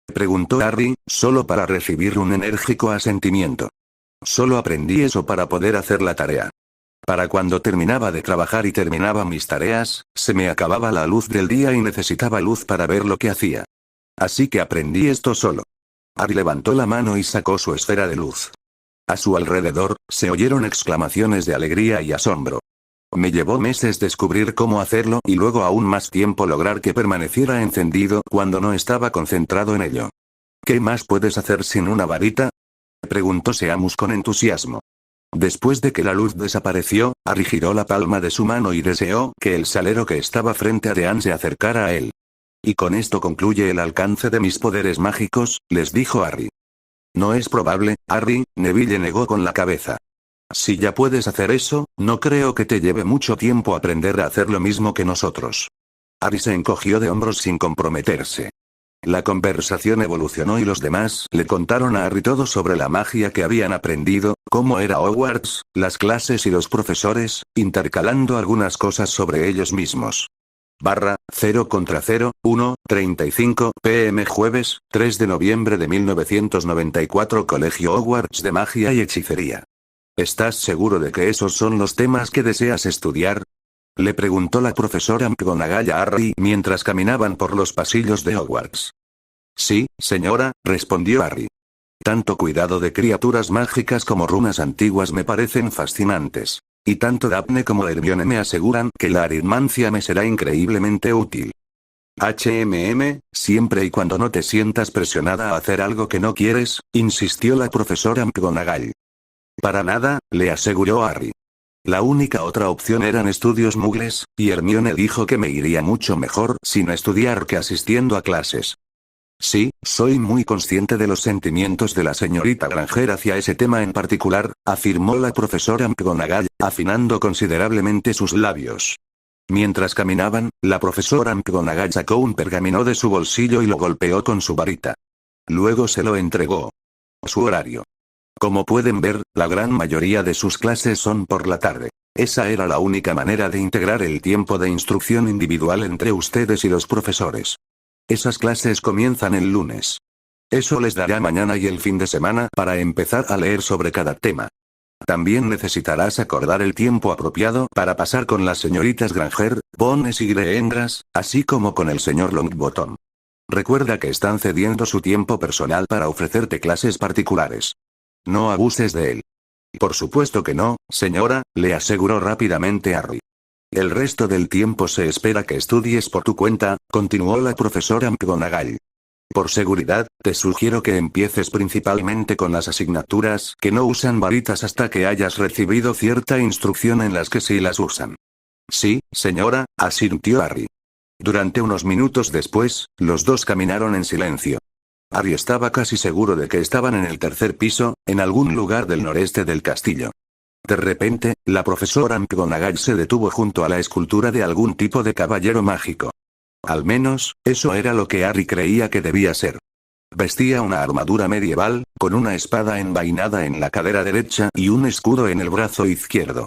Preguntó Harry, solo para recibir un enérgico asentimiento. Solo aprendí eso para poder hacer la tarea. Para cuando terminaba de trabajar y terminaba mis tareas, se me acababa la luz del día y necesitaba luz para ver lo que hacía. Así que aprendí esto solo. Harry levantó la mano y sacó su esfera de luz. A su alrededor, se oyeron exclamaciones de alegría y asombro. Me llevó meses descubrir cómo hacerlo y luego aún más tiempo lograr que permaneciera encendido cuando no estaba concentrado en ello. ¿Qué más puedes hacer sin una varita? Preguntó Seamus con entusiasmo. Después de que la luz desapareció, Harry giró la palma de su mano y deseó que el salero que estaba frente a Dean se acercara a él. Y con esto concluye el alcance de mis poderes mágicos, les dijo Harry. No es probable, Harry, Neville negó con la cabeza. Si ya puedes hacer eso, no creo que te lleve mucho tiempo aprender a hacer lo mismo que nosotros. Harry se encogió de hombros sin comprometerse. La conversación evolucionó y los demás le contaron a Harry todo sobre la magia que habían aprendido, cómo era Hogwarts, las clases y los profesores, intercalando algunas cosas sobre ellos mismos. 0 contra 0, 1:35 p.m. jueves, 3 de noviembre de 1994 Colegio Hogwarts de Magia y Hechicería. ¿Estás seguro de que esos son los temas que deseas estudiar? Le preguntó la profesora McGonagall a Harry mientras caminaban por los pasillos de Hogwarts. Sí, señora, respondió Harry. Tanto cuidado de criaturas mágicas como runas antiguas me parecen fascinantes. Y tanto Daphne como Hermione me aseguran que la aritmancia me será increíblemente útil. Siempre y cuando no te sientas presionada a hacer algo que no quieres, insistió la profesora McGonagall. Para nada, le aseguró Harry. La única otra opción eran estudios mugles, y Hermione dijo que me iría mucho mejor sin estudiar que asistiendo a clases. Sí, soy muy consciente de los sentimientos de la señorita Granger hacia ese tema en particular, afirmó la profesora McGonagall, afinando considerablemente sus labios. Mientras caminaban, la profesora McGonagall sacó un pergamino de su bolsillo y lo golpeó con su varita. Luego se lo entregó. Su horario. Como pueden ver, la gran mayoría de sus clases son por la tarde. Esa era la única manera de integrar el tiempo de instrucción individual entre ustedes y los profesores. Esas clases comienzan el lunes. Eso les dará mañana y el fin de semana para empezar a leer sobre cada tema. También necesitarás acordar el tiempo apropiado para pasar con las señoritas Granger, Bones y Greengrass, así como con el señor Longbottom. Recuerda que están cediendo su tiempo personal para ofrecerte clases particulares. No abuses de él. Por supuesto que no, señora, le aseguró rápidamente Harry. El resto del tiempo se espera que estudies por tu cuenta, continuó la profesora McGonagall. Por seguridad, te sugiero que empieces principalmente con las asignaturas que no usan varitas hasta que hayas recibido cierta instrucción en las que sí las usan. Sí, señora, asintió Harry. Durante unos minutos después, los dos caminaron en silencio. Harry estaba casi seguro de que estaban en el tercer piso, en algún lugar del noreste del castillo. De repente, la profesora McGonagall se detuvo junto a la escultura de algún tipo de caballero mágico. Al menos, eso era lo que Harry creía que debía ser. Vestía una armadura medieval, con una espada envainada en la cadera derecha y un escudo en el brazo izquierdo.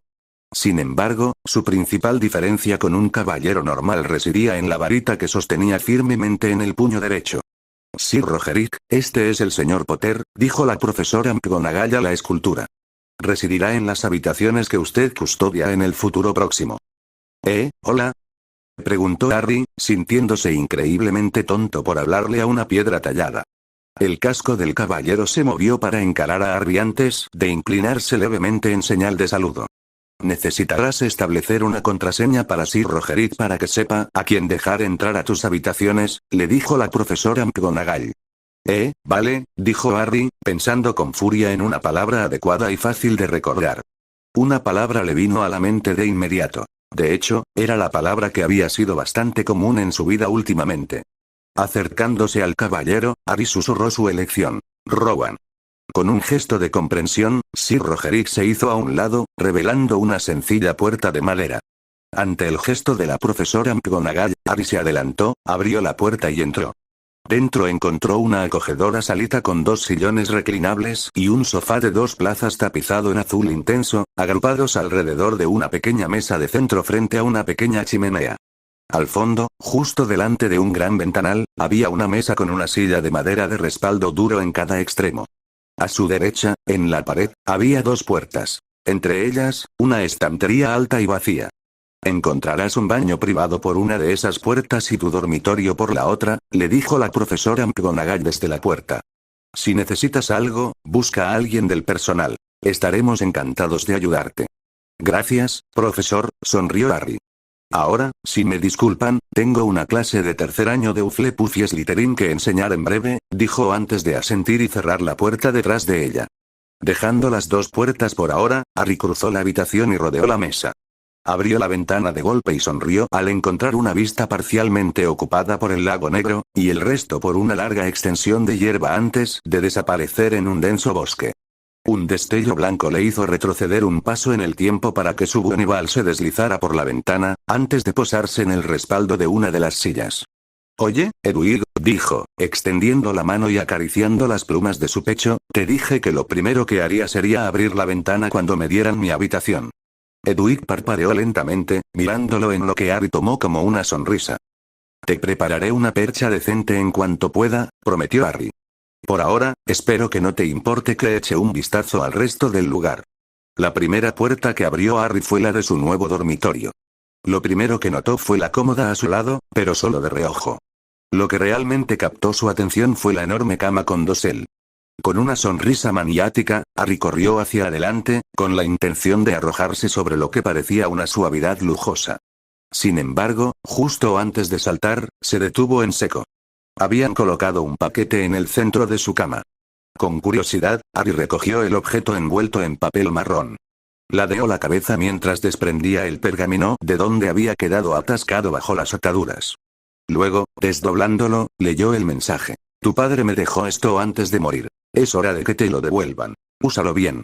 Sin embargo, su principal diferencia con un caballero normal residía en la varita que sostenía firmemente en el puño derecho. Sir Roderick, este es el señor Potter, dijo la profesora McGonagall a la escultura. Residirá en las habitaciones que usted custodia en el futuro próximo. ¿Hola? Preguntó Harry, sintiéndose increíblemente tonto por hablarle a una piedra tallada. El casco del caballero se movió para encarar a Harry antes de inclinarse levemente en señal de saludo. Necesitarás establecer una contraseña para Sir Roderick para que sepa a quién dejar entrar a tus habitaciones, le dijo la profesora McGonagall. Vale, dijo Harry, pensando con furia en una palabra adecuada y fácil de recordar. Una palabra le vino a la mente de inmediato. De hecho, era la palabra que había sido bastante común en su vida últimamente. Acercándose al caballero, Harry susurró su elección. Rowan. Con un gesto de comprensión, Sir Roderick se hizo a un lado, revelando una sencilla puerta de madera. Ante el gesto de la profesora McGonagall, Harry se adelantó, abrió la puerta y entró. Dentro encontró una acogedora salita con 2 sillones reclinables y un sofá de 2 plazas tapizado en azul intenso, agrupados alrededor de una pequeña mesa de centro frente a una pequeña chimenea. Al fondo, justo delante de un gran ventanal, había una mesa con una silla de madera de respaldo duro en cada extremo. A su derecha, en la pared, había 2 puertas. Entre ellas, una estantería alta y vacía. Encontrarás un baño privado por una de esas puertas y tu dormitorio por la otra, le dijo la profesora McGonagall desde la puerta. Si necesitas algo, busca a alguien del personal. Estaremos encantados de ayudarte. Gracias, profesor, sonrió Harry. Ahora, si me disculpan, tengo una clase de tercer año de Hufflepuff y Slytherin que enseñar en breve, dijo antes de asentir y cerrar la puerta detrás de ella. Dejando las 2 puertas por ahora, Harry cruzó la habitación y rodeó la mesa. Abrió la ventana de golpe y sonrió al encontrar una vista parcialmente ocupada por el lago negro, y el resto por una larga extensión de hierba antes de desaparecer en un denso bosque. Un destello blanco le hizo retroceder un paso en el tiempo para que su buenival se deslizara por la ventana, antes de posarse en el respaldo de una de las sillas. Oye, Hedwig, dijo, extendiendo la mano y acariciando las plumas de su pecho, te dije que lo primero que haría sería abrir la ventana cuando me dieran mi habitación. Hedwig parpadeó lentamente, mirándolo en lo que Harry tomó como una sonrisa. Te prepararé una percha decente en cuanto pueda, prometió Harry. Por ahora, espero que no te importe que eche un vistazo al resto del lugar. La primera puerta que abrió Harry fue la de su nuevo dormitorio. Lo primero que notó fue la cómoda a su lado, pero solo de reojo. Lo que realmente captó su atención fue la enorme cama con dosel. Con una sonrisa maniática, Harry corrió hacia adelante, con la intención de arrojarse sobre lo que parecía una suavidad lujosa. Sin embargo, justo antes de saltar, se detuvo en seco. Habían colocado un paquete en el centro de su cama. Con curiosidad, Harry recogió el objeto envuelto en papel marrón. Ladeó la cabeza mientras desprendía el pergamino de donde había quedado atascado bajo las ataduras. Luego, desdoblándolo, leyó el mensaje. Tu padre me dejó esto antes de morir. Es hora de que te lo devuelvan. Úsalo bien.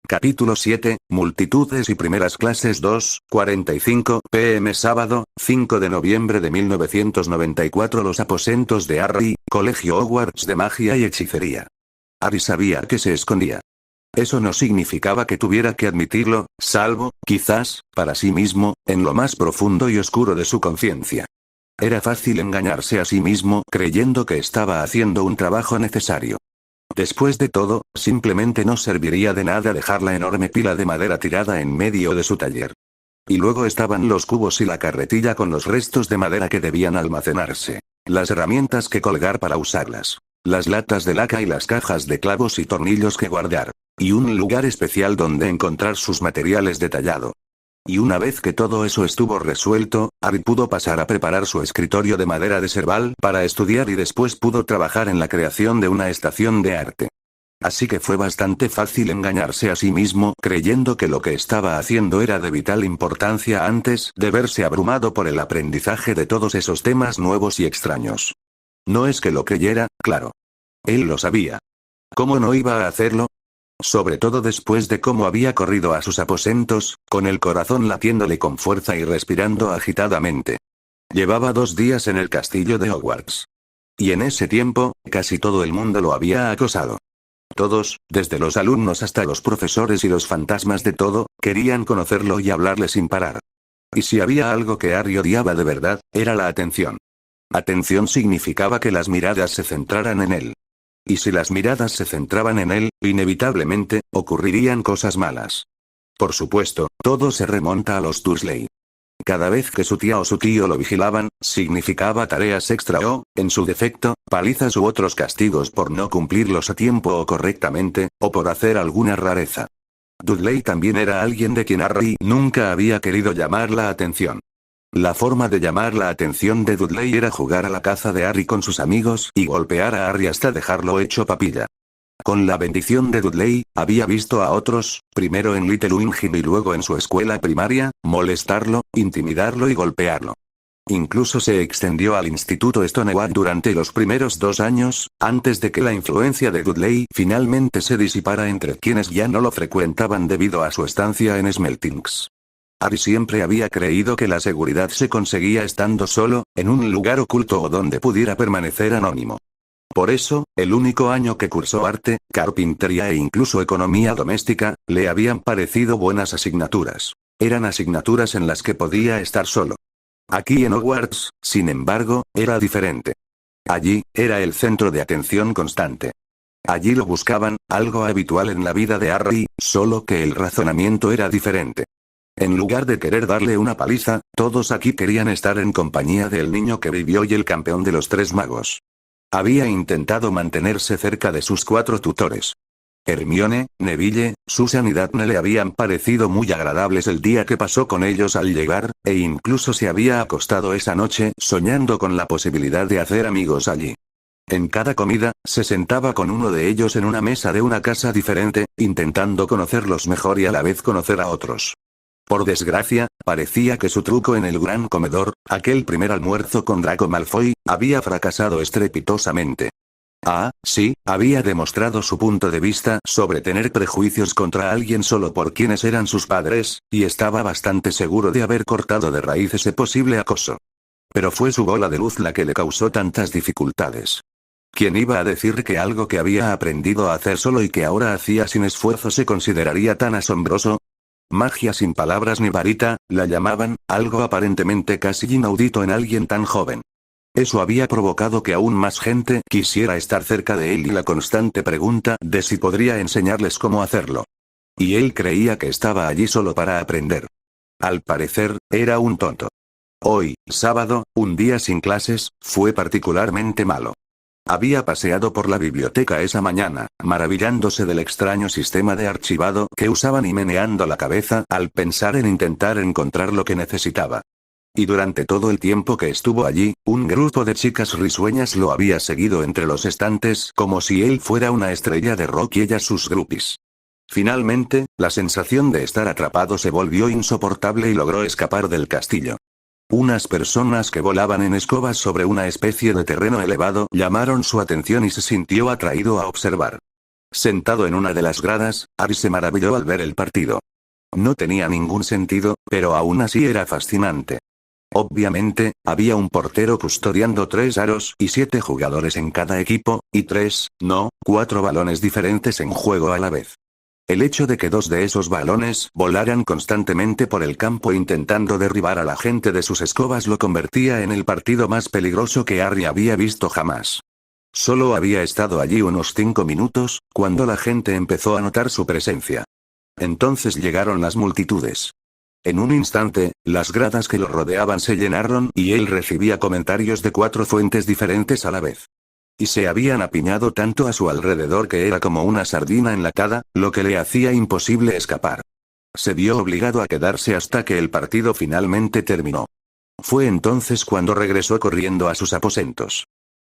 Capítulo 7, Multitudes y primeras clases 2:45 p.m. Sábado, 5 de noviembre de 1994. Los aposentos de Harry, Colegio Hogwarts de Magia y Hechicería. Harry sabía que se escondía. Eso no significaba que tuviera que admitirlo, salvo, quizás, para sí mismo, en lo más profundo y oscuro de su conciencia. Era fácil engañarse a sí mismo creyendo que estaba haciendo un trabajo necesario. Después de todo, simplemente no serviría de nada dejar la enorme pila de madera tirada en medio de su taller. Y luego estaban los cubos y la carretilla con los restos de madera que debían almacenarse. Las herramientas que colgar para usarlas. Las latas de laca y las cajas de clavos y tornillos que guardar. Y un lugar especial donde encontrar sus materiales detallado. Y una vez que todo eso estuvo resuelto, Harry pudo pasar a preparar su escritorio de madera de Serval para estudiar y después pudo trabajar en la creación de una estación de arte. Así que fue bastante fácil engañarse a sí mismo creyendo que lo que estaba haciendo era de vital importancia antes de verse abrumado por el aprendizaje de todos esos temas nuevos y extraños. No es que lo creyera, claro. Él lo sabía. ¿Cómo no iba a hacerlo? Sobre todo después de cómo había corrido a sus aposentos, con el corazón latiéndole con fuerza y respirando agitadamente. Llevaba 2 días en el castillo de Hogwarts. Y en ese tiempo, casi todo el mundo lo había acosado. Todos, desde los alumnos hasta los profesores y los fantasmas de todo, querían conocerlo y hablarle sin parar. Y si había algo que Harry odiaba de verdad, era la atención. Atención significaba que las miradas se centraran en él. Y si las miradas se centraban en él, inevitablemente, ocurrirían cosas malas. Por supuesto, todo se remonta a los Dursley. Cada vez que su tía o su tío lo vigilaban, significaba tareas extra o, en su defecto, palizas u otros castigos por no cumplirlos a tiempo o correctamente, o por hacer alguna rareza. Dudley también era alguien de quien Harry nunca había querido llamar la atención. La forma de llamar la atención de Dudley era jugar a la caza de Harry con sus amigos y golpear a Harry hasta dejarlo hecho papilla. Con la bendición de Dudley, había visto a otros, primero en Little Wingfield y luego en su escuela primaria, molestarlo, intimidarlo y golpearlo. Incluso se extendió al instituto Stonewall durante los primeros 2 años, antes de que la influencia de Dudley finalmente se disipara entre quienes ya no lo frecuentaban debido a su estancia en Smeltings. Harry siempre había creído que la seguridad se conseguía estando solo, en un lugar oculto o donde pudiera permanecer anónimo. Por eso, el único año que cursó arte, carpintería e incluso economía doméstica, le habían parecido buenas asignaturas. Eran asignaturas en las que podía estar solo. Aquí en Hogwarts, sin embargo, era diferente. Allí, era el centro de atención constante. Allí lo buscaban, algo habitual en la vida de Harry, solo que el razonamiento era diferente. En lugar de querer darle una paliza, todos aquí querían estar en compañía del niño que vivió y el campeón de los 3 magos. Había intentado mantenerse cerca de sus 4 tutores. Hermione, Neville, Susan y Daphne le habían parecido muy agradables el día que pasó con ellos al llegar, e incluso se había acostado esa noche soñando con la posibilidad de hacer amigos allí. En cada comida, se sentaba con uno de ellos en una mesa de una casa diferente, intentando conocerlos mejor y a la vez conocer a otros. Por desgracia, parecía que su truco en el gran comedor, aquel primer almuerzo con Draco Malfoy, había fracasado estrepitosamente. Ah, sí, había demostrado su punto de vista sobre tener prejuicios contra alguien solo por quienes eran sus padres, y estaba bastante seguro de haber cortado de raíz ese posible acoso. Pero fue su bola de luz la que le causó tantas dificultades. ¿Quién iba a decir que algo que había aprendido a hacer solo y que ahora hacía sin esfuerzo se consideraría tan asombroso? Magia sin palabras ni varita, la llamaban, algo aparentemente casi inaudito en alguien tan joven. Eso había provocado que aún más gente quisiera estar cerca de él y la constante pregunta de si podría enseñarles cómo hacerlo. Y él creía que estaba allí solo para aprender. Al parecer, era un tonto. Hoy, sábado, un día sin clases, fue particularmente malo. Había paseado por la biblioteca esa mañana, maravillándose del extraño sistema de archivado que usaban y meneando la cabeza al pensar en intentar encontrar lo que necesitaba. Y durante todo el tiempo que estuvo allí, un grupo de chicas risueñas lo había seguido entre los estantes como si él fuera una estrella de rock y ellas sus groupies. Finalmente, la sensación de estar atrapado se volvió insoportable y logró escapar del castillo. Unas personas que volaban en escobas sobre una especie de terreno elevado llamaron su atención y se sintió atraído a observar. Sentado en una de las gradas, Harry se maravilló al ver el partido. No tenía ningún sentido, pero aún así era fascinante. Obviamente, había un portero custodiando 3 aros y 7 jugadores en cada equipo, y 4 balones diferentes en juego a la vez. El hecho de que 2 de esos balones volaran constantemente por el campo intentando derribar a la gente de sus escobas lo convertía en el partido más peligroso que Harry había visto jamás. Solo había estado allí unos 5 minutos, cuando la gente empezó a notar su presencia. Entonces llegaron las multitudes. En un instante, las gradas que lo rodeaban se llenaron y él recibía comentarios de 4 fuentes diferentes a la vez. Y se habían apiñado tanto a su alrededor que era como una sardina enlatada, lo que le hacía imposible escapar. Se vio obligado a quedarse hasta que el partido finalmente terminó. Fue entonces cuando regresó corriendo a sus aposentos.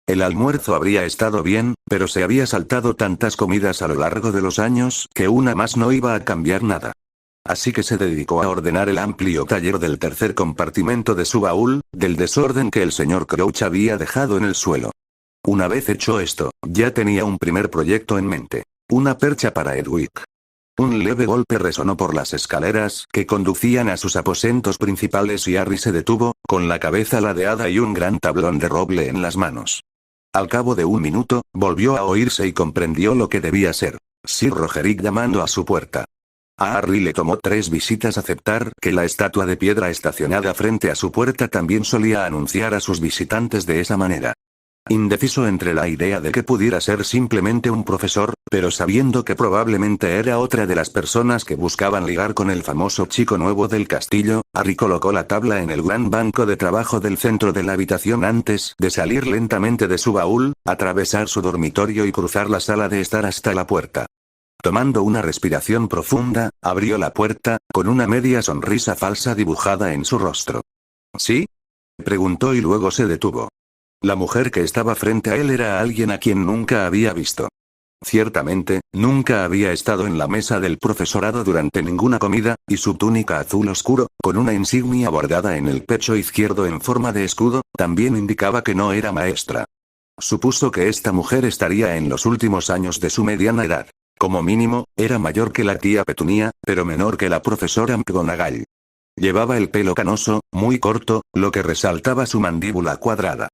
El almuerzo habría estado bien, pero se había saltado tantas comidas a lo largo de los años que una más no iba a cambiar nada. Así que se dedicó a ordenar el amplio taller del tercer compartimento de su baúl, del desorden que el señor Crouch había dejado en el suelo. Una vez hecho esto, ya tenía un primer proyecto en mente. Una percha para Edwig. Un leve golpe resonó por las escaleras que conducían a sus aposentos principales y Harry se detuvo, con la cabeza ladeada y un gran tablón de roble en las manos. Al cabo de un minuto, volvió a oírse y comprendió lo que debía ser. Sir Roderick llamando a su puerta. A Harry le tomó 3 visitas aceptar que la estatua de piedra estacionada frente a su puerta también solía anunciar a sus visitantes de esa manera. Indeciso entre la idea de que pudiera ser simplemente un profesor, pero sabiendo que probablemente era otra de las personas que buscaban ligar con el famoso chico nuevo del castillo, Harry colocó la tabla en el gran banco de trabajo del centro de la habitación antes de salir lentamente de su baúl, atravesar su dormitorio y cruzar la sala de estar hasta la puerta. Tomando una respiración profunda, abrió la puerta, con una media sonrisa falsa dibujada en su rostro. ¿Sí? Preguntó y luego se detuvo. La mujer que estaba frente a él era alguien a quien nunca había visto. Ciertamente, nunca había estado en la mesa del profesorado durante ninguna comida, y su túnica azul oscuro, con una insignia bordada en el pecho izquierdo en forma de escudo, también indicaba que no era maestra. Supuso que esta mujer estaría en los últimos años de su mediana edad. Como mínimo, era mayor que la tía Petunia, pero menor que la profesora McGonagall. Llevaba el pelo canoso, muy corto, lo que resaltaba su mandíbula cuadrada.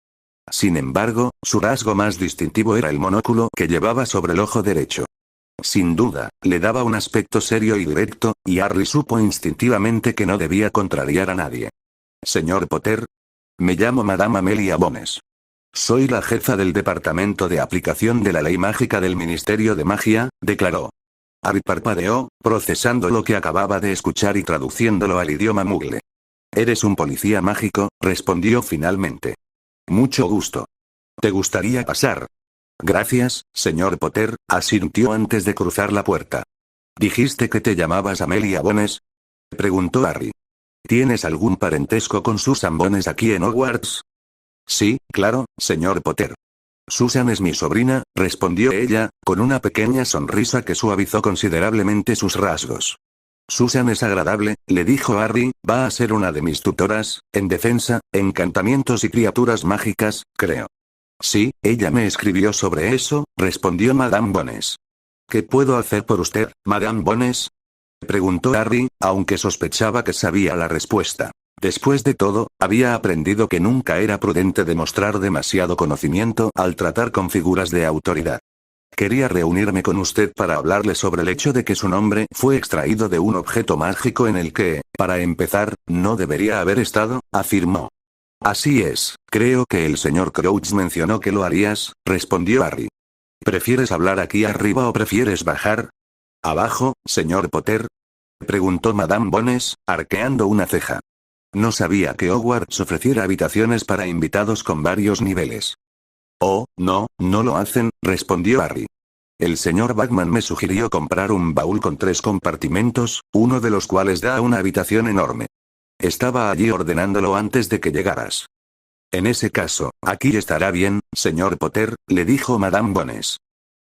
Sin embargo, su rasgo más distintivo era el monóculo que llevaba sobre el ojo derecho. Sin duda, le daba un aspecto serio y directo, y Harry supo instintivamente que no debía contrariar a nadie. Señor Potter. Me llamo Madame Amelia Bones. Soy la jefa del departamento de aplicación de la ley mágica del Ministerio de Magia, declaró. Harry parpadeó, procesando lo que acababa de escuchar y traduciéndolo al idioma mugle. Eres un policía mágico, respondió finalmente. Mucho gusto. ¿Te gustaría pasar? Gracias, señor Potter, asintió antes de cruzar la puerta. ¿Dijiste que te llamabas Amelia Bones? Preguntó Harry. ¿Tienes algún parentesco con Susan Bones aquí en Hogwarts? Sí, claro, señor Potter. Susan es mi sobrina, respondió ella, con una pequeña sonrisa que suavizó considerablemente sus rasgos. Susan es agradable, le dijo Harry, va a ser una de mis tutoras, en defensa, encantamientos y criaturas mágicas, creo. Sí, ella me escribió sobre eso, respondió Madame Bones. ¿Qué puedo hacer por usted, Madame Bones? Preguntó Harry, aunque sospechaba que sabía la respuesta. Después de todo, había aprendido que nunca era prudente demostrar demasiado conocimiento al tratar con figuras de autoridad. Quería reunirme con usted para hablarle sobre el hecho de que su nombre fue extraído de un objeto mágico en el que, para empezar, no debería haber estado, afirmó. Así es, creo que el señor Crouch mencionó que lo harías, respondió Harry. ¿Prefieres hablar aquí arriba o prefieres bajar? ¿Abajo, señor Potter? Preguntó Madame Bones, arqueando una ceja. No sabía que Hogwarts ofreciera habitaciones para invitados con varios niveles. Oh, no, no lo hacen, respondió Harry. El señor Bagman me sugirió comprar un baúl con 3 compartimentos, uno de los cuales da a una habitación enorme. Estaba allí ordenándolo antes de que llegaras. En ese caso, aquí estará bien, señor Potter, le dijo Madame Bones.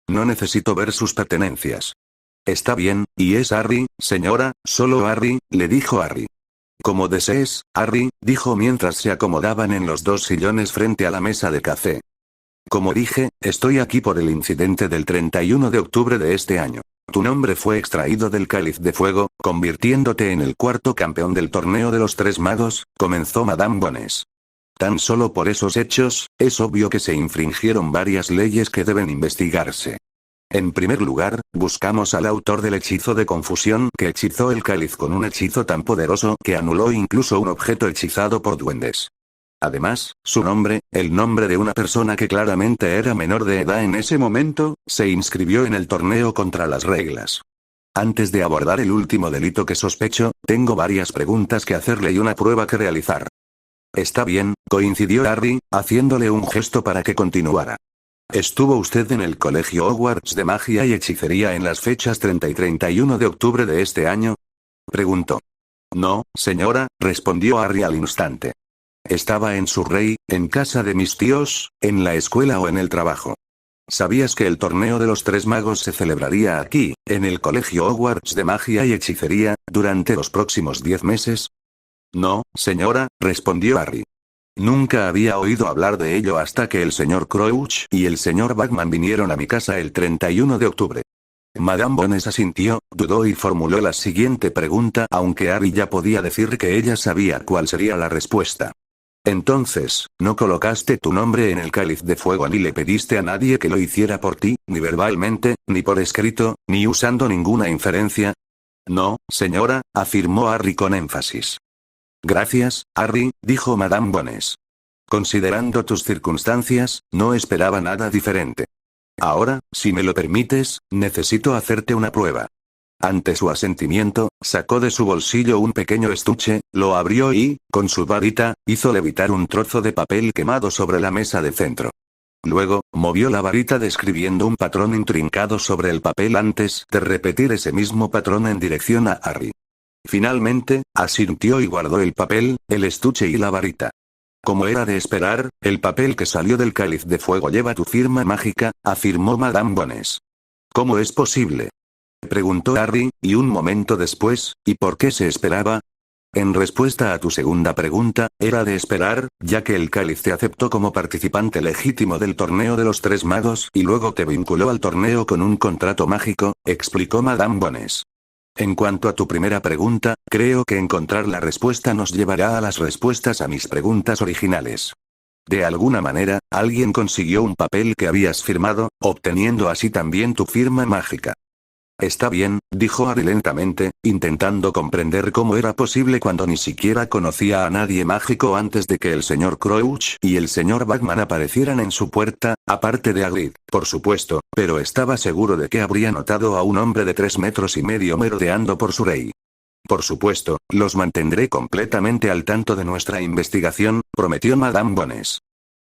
No necesito ver sus pertenencias. Está bien, y es Harry, señora, solo Harry, le dijo Harry. Como desees, Harry, dijo mientras se acomodaban en los 2 sillones frente a la mesa de café. Como dije, estoy aquí por el incidente del 31 de octubre de este año. Tu nombre fue extraído del cáliz de fuego, convirtiéndote en el 4º campeón del torneo de los 3 magos, comenzó Madame Bones. Tan solo por esos hechos, es obvio que se infringieron varias leyes que deben investigarse. En primer lugar, buscamos al autor del hechizo de confusión que hechizó el cáliz con un hechizo tan poderoso que anuló incluso un objeto hechizado por duendes. Además, su nombre, el nombre de una persona que claramente era menor de edad en ese momento, se inscribió en el torneo contra las reglas. Antes de abordar el último delito que sospecho, tengo varias preguntas que hacerle y una prueba que realizar. Está bien, coincidió Harry, haciéndole un gesto para que continuara. ¿Estuvo usted en el colegio Hogwarts de magia y hechicería en las fechas 30 y 31 de octubre de este año? Preguntó. No, señora, respondió Harry al instante. Estaba en Surrey, en casa de mis tíos, en la escuela o en el trabajo. ¿Sabías que el torneo de los 3 magos se celebraría aquí, en el colegio Hogwarts de magia y hechicería, durante los próximos 10 meses? No, señora, respondió Harry. Nunca había oído hablar de ello hasta que el señor Crouch y el señor Bagman vinieron a mi casa el 31 de octubre. Madame Bones asintió, dudó y formuló la siguiente pregunta, aunque Harry ya podía decir que ella sabía cuál sería la respuesta. Entonces, ¿no colocaste tu nombre en el cáliz de fuego ni le pediste a nadie que lo hiciera por ti, ni verbalmente, ni por escrito, ni usando ninguna inferencia? No, señora, afirmó Harry con énfasis. Gracias, Harry, dijo Madame Bones. Considerando tus circunstancias, no esperaba nada diferente. Ahora, si me lo permites, necesito hacerte una prueba. Ante su asentimiento, sacó de su bolsillo un pequeño estuche, lo abrió y, con su varita, hizo levitar un trozo de papel quemado sobre la mesa de centro. Luego, movió la varita describiendo un patrón intrincado sobre el papel antes de repetir ese mismo patrón en dirección a Harry. Finalmente, asintió y guardó el papel, el estuche y la varita. Como era de esperar, el papel que salió del cáliz de fuego lleva tu firma mágica, afirmó Madame Bones. ¿Cómo es posible?, preguntó Harry, y un momento después, ¿y por qué se esperaba? En respuesta a tu segunda pregunta, era de esperar, ya que el cáliz te aceptó como participante legítimo del torneo de los 3 magos y luego te vinculó al torneo con un contrato mágico, explicó Madame Bones. En cuanto a tu primera pregunta, creo que encontrar la respuesta nos llevará a las respuestas a mis preguntas originales. De alguna manera, alguien consiguió un papel que habías firmado, obteniendo así también tu firma mágica. Está bien, dijo Harry lentamente, intentando comprender cómo era posible cuando ni siquiera conocía a nadie mágico antes de que el señor Crouch y el señor Bagman aparecieran en su puerta, aparte de Hagrid, por supuesto, pero estaba seguro de que habría notado a un hombre de 3 metros y medio merodeando por Surrey. Por supuesto, los mantendré completamente al tanto de nuestra investigación, prometió Madame Bones.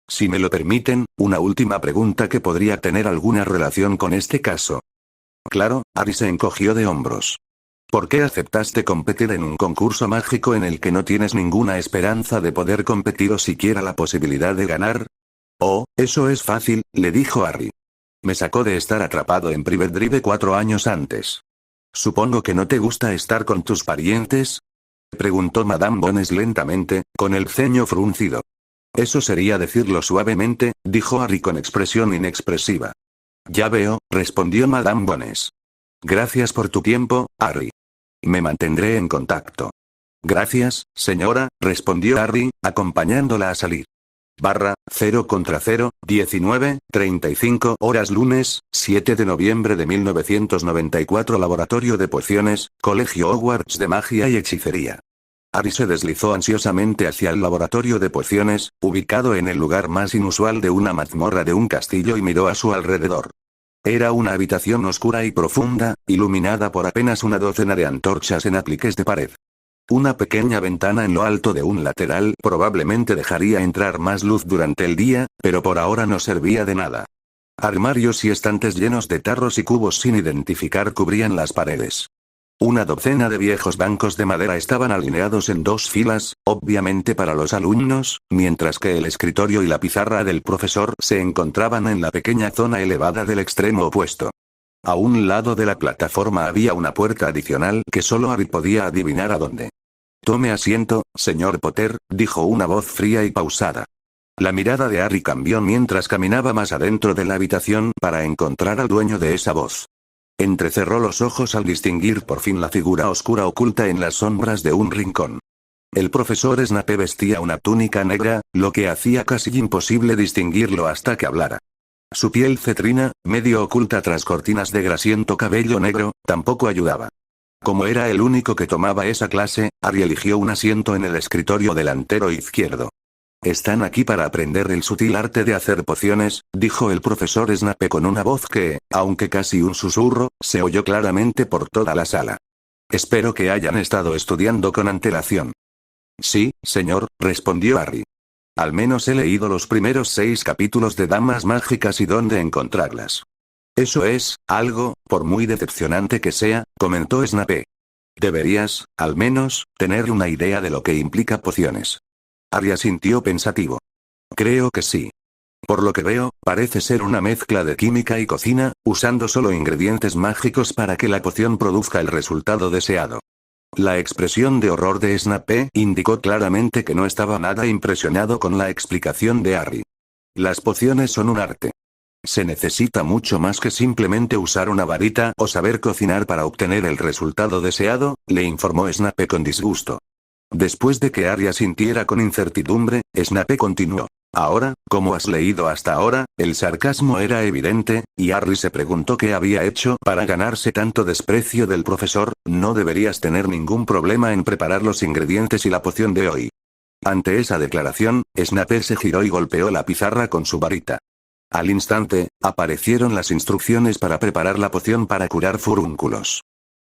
Si me lo permiten, una última pregunta que podría tener alguna relación con este caso. Claro, Harry se encogió de hombros. ¿Por qué aceptaste competir en un concurso mágico en el que no tienes ninguna esperanza de poder competir o siquiera la posibilidad de ganar? Oh, eso es fácil, le dijo Harry. Me sacó de estar atrapado en Private Drive 4 años antes. Supongo que no te gusta estar con tus parientes, preguntó Madame Bones lentamente, con el ceño fruncido. Eso sería decirlo suavemente, dijo Harry con expresión inexpresiva. Ya veo, respondió Madame Bones. Gracias por tu tiempo, Harry. Me mantendré en contacto. Gracias, señora, respondió Harry, acompañándola a salir. 0 contra 0, 19:35 horas lunes, 7 de noviembre de 1994 Laboratorio de Pociones, Colegio Hogwarts de Magia y Hechicería. Harry se deslizó ansiosamente hacia el laboratorio de pociones, ubicado en el lugar más inusual de una mazmorra de un castillo y miró a su alrededor. Era una habitación oscura y profunda, iluminada por apenas una docena de antorchas en apliques de pared. Una pequeña ventana en lo alto de un lateral probablemente dejaría entrar más luz durante el día, pero por ahora no servía de nada. Armarios y estantes llenos de tarros y cubos sin identificar cubrían las paredes. Una docena de viejos bancos de madera estaban alineados en dos filas, obviamente para los alumnos, mientras que el escritorio y la pizarra del profesor se encontraban en la pequeña zona elevada del extremo opuesto. A un lado de la plataforma había una puerta adicional que solo Harry podía adivinar a dónde. Tome asiento, señor Potter, dijo una voz fría y pausada. La mirada de Harry cambió mientras caminaba más adentro de la habitación para encontrar al dueño de esa voz. Entrecerró los ojos al distinguir por fin la figura oscura oculta en las sombras de un rincón. El profesor Snape vestía una túnica negra, lo que hacía casi imposible distinguirlo hasta que hablara. Su piel cetrina, medio oculta tras cortinas de grasiento cabello negro, tampoco ayudaba. Como era el único que tomaba esa clase, Harry eligió un asiento en el escritorio delantero izquierdo. «Están aquí para aprender el sutil arte de hacer pociones», dijo el profesor Snape con una voz que, aunque casi un susurro, se oyó claramente por toda la sala. «Espero que hayan estado estudiando con antelación». «Sí, señor», respondió Harry. «Al menos he leído los primeros 6 capítulos de Damas Mágicas y dónde encontrarlas». «Eso es, algo, por muy decepcionante que sea», comentó Snape. «Deberías, al menos, tener una idea de lo que implica pociones». Harry asintió pensativo. «Creo que sí. Por lo que veo, parece ser una mezcla de química y cocina, usando solo ingredientes mágicos para que la poción produzca el resultado deseado». La expresión de horror de Snape indicó claramente que no estaba nada impresionado con la explicación de Harry. «Las pociones son un arte. Se necesita mucho más que simplemente usar una varita o saber cocinar para obtener el resultado deseado», le informó Snape con disgusto. Después de que Harry asintiera con incertidumbre, Snape continuó. «Ahora, como has leído hasta ahora, el sarcasmo era evidente, y Harry se preguntó qué había hecho para ganarse tanto desprecio del profesor. «No deberías tener ningún problema en preparar los ingredientes y la poción de hoy». Ante esa declaración, Snape se giró y golpeó la pizarra con su varita. Al instante, aparecieron las instrucciones para preparar la poción para curar furúnculos.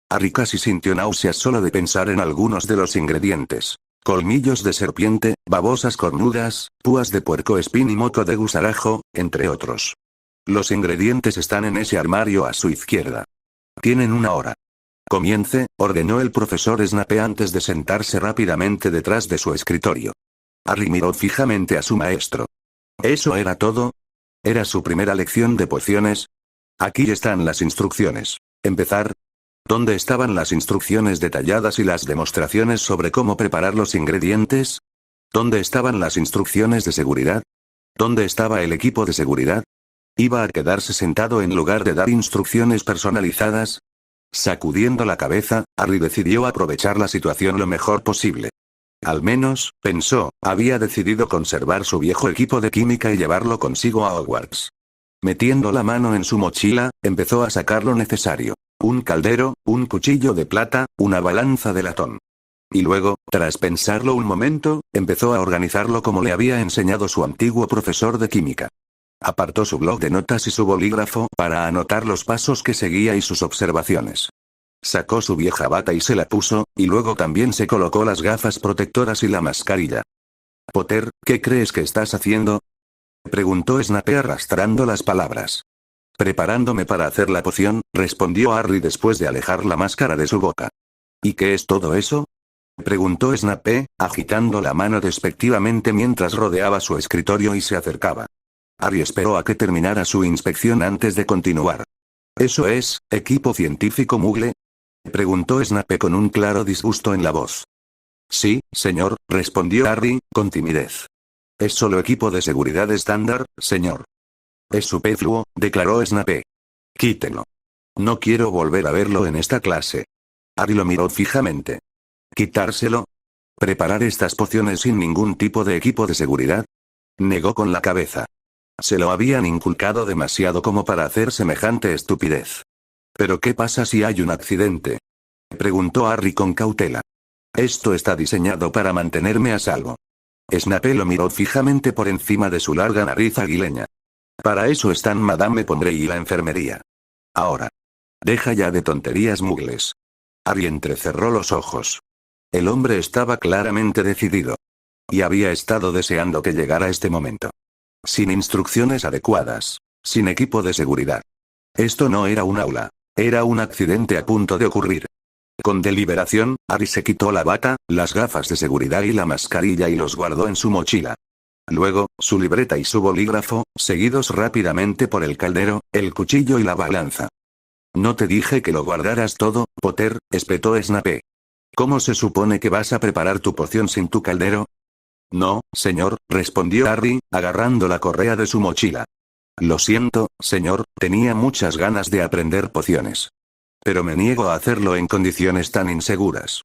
Harry casi sintió náuseas solo de pensar en algunos de los ingredientes. Colmillos de serpiente, babosas cornudas, púas de puercoespín y moco de gusarajo, entre otros. «Los ingredientes están en ese armario a su izquierda. Tienen 1 hora. Comience», ordenó el profesor Snape antes de sentarse rápidamente detrás de su escritorio. Harry miró fijamente a su maestro. ¿Eso era todo? ¿Era su primera lección de pociones? Aquí están las instrucciones. ¿Empezar? ¿Dónde estaban las instrucciones detalladas y las demostraciones sobre cómo preparar los ingredientes? ¿Dónde estaban las instrucciones de seguridad? ¿Dónde estaba el equipo de seguridad? ¿Iba a quedarse sentado en lugar de dar instrucciones personalizadas? Sacudiendo la cabeza, Harry decidió aprovechar la situación lo mejor posible. Al menos, pensó, había decidido conservar su viejo equipo de química y llevarlo consigo a Hogwarts. Metiendo la mano en su mochila, empezó a sacar lo necesario. Un caldero, un cuchillo de plata, una balanza de latón. Y luego, tras pensarlo un momento, empezó a organizarlo como le había enseñado su antiguo profesor de química. Apartó su bloc de notas y su bolígrafo para anotar los pasos que seguía y sus observaciones. Sacó su vieja bata y se la puso, y luego también se colocó las gafas protectoras y la mascarilla. «Potter, ¿qué crees que estás haciendo?», preguntó Snape arrastrando las palabras. «Preparándome para hacer la poción», respondió Harry después de alejar la máscara de su boca. «¿Y qué es todo eso?», preguntó Snape, agitando la mano despectivamente mientras rodeaba su escritorio y se acercaba. Harry esperó a que terminara su inspección antes de continuar. «¿Eso es, equipo científico Muggle?», preguntó Snape con un claro disgusto en la voz. «Sí, señor», respondió Harry, con timidez. «Es solo equipo de seguridad estándar, señor». «Es superfluo», declaró Snape. «Quítelo. No quiero volver a verlo en esta clase». Harry lo miró fijamente. «¿Quitárselo? ¿Preparar estas pociones sin ningún tipo de equipo de seguridad?», negó con la cabeza. Se lo habían inculcado demasiado como para hacer semejante estupidez. «¿Pero qué pasa si hay un accidente?», preguntó Harry con cautela. «Esto está diseñado para mantenerme a salvo». Snape lo miró fijamente por encima de su larga nariz aguileña. «Para eso están Madame Pomfrey y la enfermería. Ahora. Deja ya de tonterías muggles». Harry entrecerró los ojos. El hombre estaba claramente decidido. Y había estado deseando que llegara este momento. Sin instrucciones adecuadas. Sin equipo de seguridad. Esto no era un aula. Era un accidente a punto de ocurrir. Con deliberación, Harry se quitó la bata, las gafas de seguridad y la mascarilla y los guardó en su mochila. Luego, su libreta y su bolígrafo, seguidos rápidamente por el caldero, el cuchillo y la balanza. «No te dije que lo guardaras todo, Potter», espetó Snape. «¿Cómo se supone que vas a preparar tu poción sin tu caldero?» «No, señor», respondió Harry, agarrando la correa de su mochila. «Lo siento, señor, tenía muchas ganas de aprender pociones. Pero me niego a hacerlo en condiciones tan inseguras.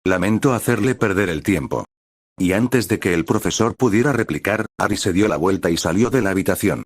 Lamento hacerle perder el tiempo». Y antes de que el profesor pudiera replicar, Harry se dio la vuelta y salió de la habitación.